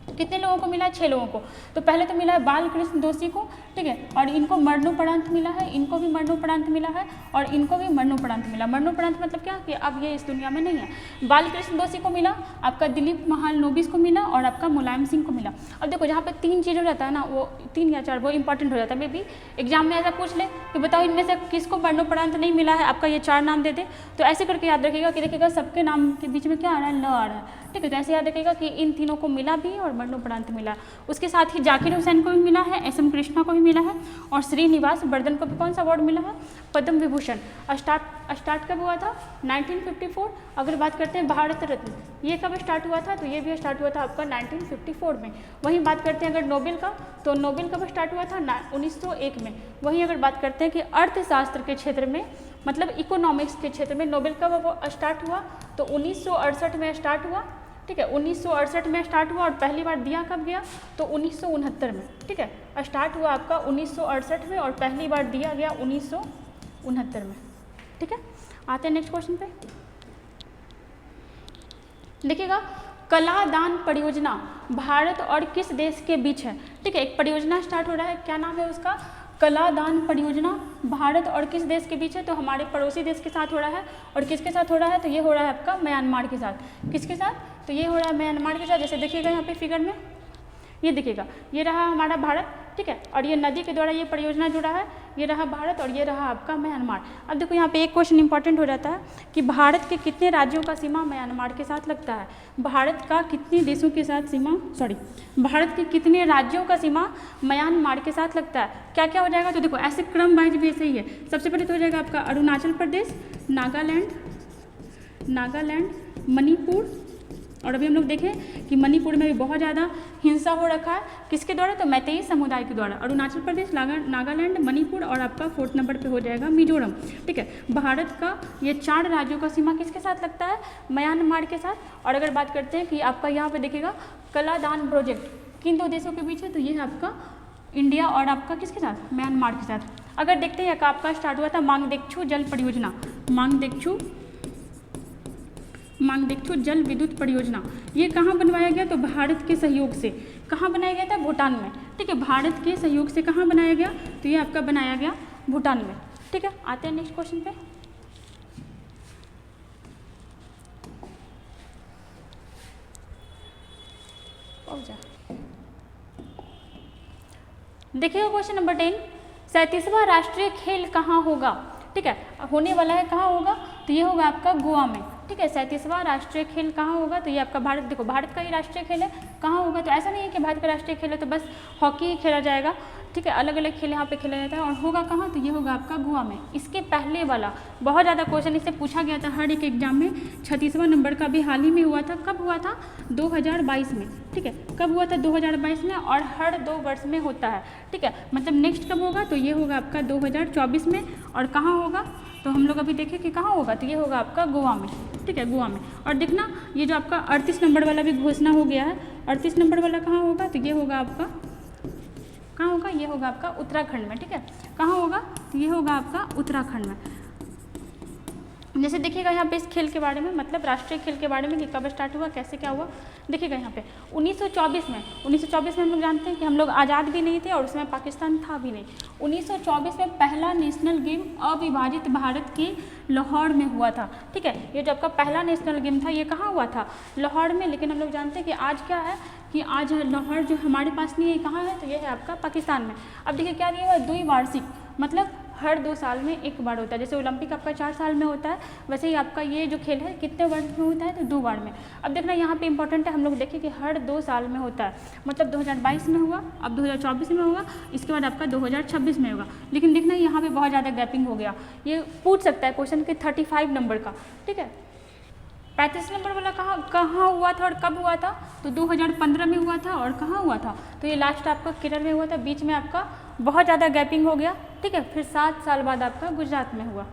Speaker 2: कितने लोगों को मिला है, 6 लोगों को। तो पहले तो मिला है बाल कृष्ण दोषी को, ठीक है, और इनको मरणोपरांत मिला है, इनको भी मरणोपरांत मिला है और इनको भी मरणोपरांत मिला। मरणोपरांत मतलब क्या कि अब ये इस दुनिया में नहीं है। बाल कृष्ण दोषी को मिला, आपका दिलीप महालनोबिस को मिला और आपका मुलायम सिंह को मिला। अब देखो जहाँ पे 3 चीज़ हो जाता है ना, वो 3 या 4 वो इंपॉर्टेंट हो जाता है। मे भी एग्जाम में ऐसा पूछ ले कि बताओ इनमें से किसको मरणोपरांत नहीं मिला है, आपका ये 4 नाम दे दे, तो ऐसे करके याद रखिएगा कि देखिएगा सबके नाम के बीच में क्या आ रहा है, ल आ रहा है, ठीक है। तो ऐसे याद रखिएगा कि इन तीनों को मिला भी और मरणोपरांत मिला। उसके साथ ही जाकिर हुसैन को भी मिला है, SM कृष्णा को भी मिला है और श्रीनिवास बर्दन को भी कौन सा अवार्ड मिला है, पद्म विभूषण। स्टार्ट कब हुआ था, 1954। अगर बात करते हैं भारत रत्न, ये कब स्टार्ट हुआ था, तो ये भी स्टार्ट हुआ था आपका 1954 में। वहीं बात करते हैं अगर नोबेल का, तो नोबेल कब स्टार्ट हुआ था, 1901 में। वहीं अगर बात करते हैं कि अर्थशास्त्र के क्षेत्र में, मतलब इकोनॉमिक्स के क्षेत्र में नोबेल कब वो स्टार्ट हुआ, तो 1968 में स्टार्ट हुआ, ठीक है। 1968 में स्टार्ट हुआ और पहली बार दिया कब गया, तो 1969 में, ठीक है। स्टार्ट हुआ आपका 1968 में और पहली बार दिया गया 1969 में, ठीक है। आते हैं नेक्स्ट क्वेश्चन पे। देखिएगा कला दान परियोजना भारत और किस देश के बीच है, ठीक है। एक परियोजना स्टार्ट हो रहा है, क्या नाम है उसका, कला दान परियोजना भारत और किस देश के बीच है, तो हमारे पड़ोसी देश के साथ हो रहा है। और किसके साथ हो रहा है, तो ये हो रहा है आपका म्यांमार के साथ। किसके साथ, तो ये हो रहा है म्यांमार के साथ। जैसे देखिएगा यहाँ पे फिगर में ये देखिएगा, ये रहा हमारा भारत, ठीक है, और ये नदी के द्वारा ये परियोजना जुड़ा है, ये रहा भारत और ये रहा आपका म्यांमार। अब देखो यहाँ पे एक क्वेश्चन इंपॉर्टेंट हो जाता है कि भारत के कितने राज्यों का सीमा म्यांमार के साथ लगता है, भारत का कितने देशों के साथ सीमा, भारत के कितने राज्यों का सीमा म्यांमार के साथ लगता है, क्या क्या हो जाएगा, तो देखो ऐसे क्रम वाइज भी ऐसे ही है। सबसे पहले तो हो जाएगा आपका अरुणाचल प्रदेश, नागालैंड, मणिपुर। और अभी हम लोग देखें कि मणिपुर में भी बहुत ज़्यादा हिंसा हो रखा है, किसके द्वारा, तो मैतेई समुदाय के द्वारा। अरुणाचल प्रदेश, नागालैंड, मणिपुर और आपका 4th नंबर पे हो जाएगा मिजोरम, ठीक है। भारत का ये 4 राज्यों का सीमा किसके साथ लगता है, म्यांमार के साथ। और अगर बात करते हैं कि आपका यहाँ पे देखिएगा कला दान प्रोजेक्ट किन 2 देशों के बीच है, तो ये है आपका इंडिया और आपका किसके साथ, म्यांमार के साथ। अगर देखते हैं आपका स्टार्ट हुआ था मांगदेक्षु जल परियोजना, मांगदेक्षु जल विद्युत परियोजना, ये कहाँ बनवाया गया, तो भारत के सहयोग से। कहाँ बनाया गया था, भूटान में, ठीक है। भारत के सहयोग से कहाँ बनाया गया, तो ये आपका बनाया गया भूटान में, ठीक है। आते हैं नेक्स्ट क्वेश्चन पे। देखिएगा क्वेश्चन नंबर 10, 37वां राष्ट्रीय खेल कहाँ होगा, ठीक है। होने वाला है कहाँ होगा, तो ये होगा आपका गोवा में, ठीक है। 37वां राष्ट्रीय खेल कहाँ होगा, तो ये आपका भारत, देखो भारत का ही राष्ट्रीय खेल है, कहाँ होगा, तो ऐसा नहीं है कि भारत का राष्ट्रीय खेल है तो बस हॉकी ही खेला जाएगा, ठीक है। अलग अलग खेल यहाँ पे खेला जाता है और होगा कहाँ, तो ये होगा आपका गोवा में। इसके पहले वाला बहुत ज़्यादा क्वेश्चन इससे पूछा गया था हर एक एग्जाम में, 36वां नंबर का भी हाल ही में हुआ था। कब हुआ था, 2022 में, ठीक है। कब हुआ था, 2022 में, और हर 2 वर्ष में होता है, ठीक है। मतलब नेक्स्ट कब होगा, तो ये होगा आपका 2024 में, और कहाँ होगा, तो हम लोग अभी देखें कि कहाँ होगा, तो ये होगा आपका गोवा में, ठीक है, गोवा में। और देखना ये जो आपका 38 नंबर वाला भी घोषणा हो गया है, 38 नंबर वाला कहाँ होगा, तो ये होगा आपका, कहाँ होगा, ये होगा आपका उत्तराखंड में, ठीक है। कहाँ होगा, तो ये होगा आपका उत्तराखंड में। जैसे देखिएगा यहाँ पे इस खेल के बारे में, मतलब राष्ट्रीय खेल के बारे में कि कब स्टार्ट हुआ, कैसे क्या हुआ, देखिएगा यहाँ पे 1924 में हम लोग जानते हैं कि हम लोग आज़ाद भी नहीं थे और उसमें पाकिस्तान था भी नहीं। 1924 में पहला नेशनल गेम अविभाजित भारत के लाहौर में हुआ था, ठीक है। ये जो आपका पहला नेशनल गेम था ये कहाँ हुआ था, लाहौर में। लेकिन हम लोग जानते हैं कि आज क्या है कि आज लाहौर जो हमारे पास नहीं है, कहाँ है, तो ये है आपका पाकिस्तान में। अब देखिए क्या दिया हुआ है, द्विवार्षिक, मतलब हर 2 साल में एक बार होता है। जैसे ओलंपिक आपका 4 साल में होता है, वैसे ही आपका ये जो खेल है कितने वर्ष में होता है, तो 2 बार में। अब देखना यहाँ पे इंपॉर्टेंट है, हम लोग देखें कि हर 2 साल में होता है, मतलब 2022 में हुआ, अब 2024 में होगा, इसके बाद आपका 2026 में होगा। लेकिन देखना यहाँ पे बहुत ज़्यादा गैपिंग हो गया, ये पूछ सकता है क्वेश्चन के 35 नंबर का, ठीक है। 35 नंबर वाला कहाँ हुआ था और कब हुआ था, तो 2015 में हुआ था, और कहाँ हुआ था, तो ये लास्ट आपका केरल में हुआ था, बीच में आपका बहुत ज़्यादा गैपिंग हो गया, ठीक है। फिर 7 साल बाद आपका गुजरात में हुआ।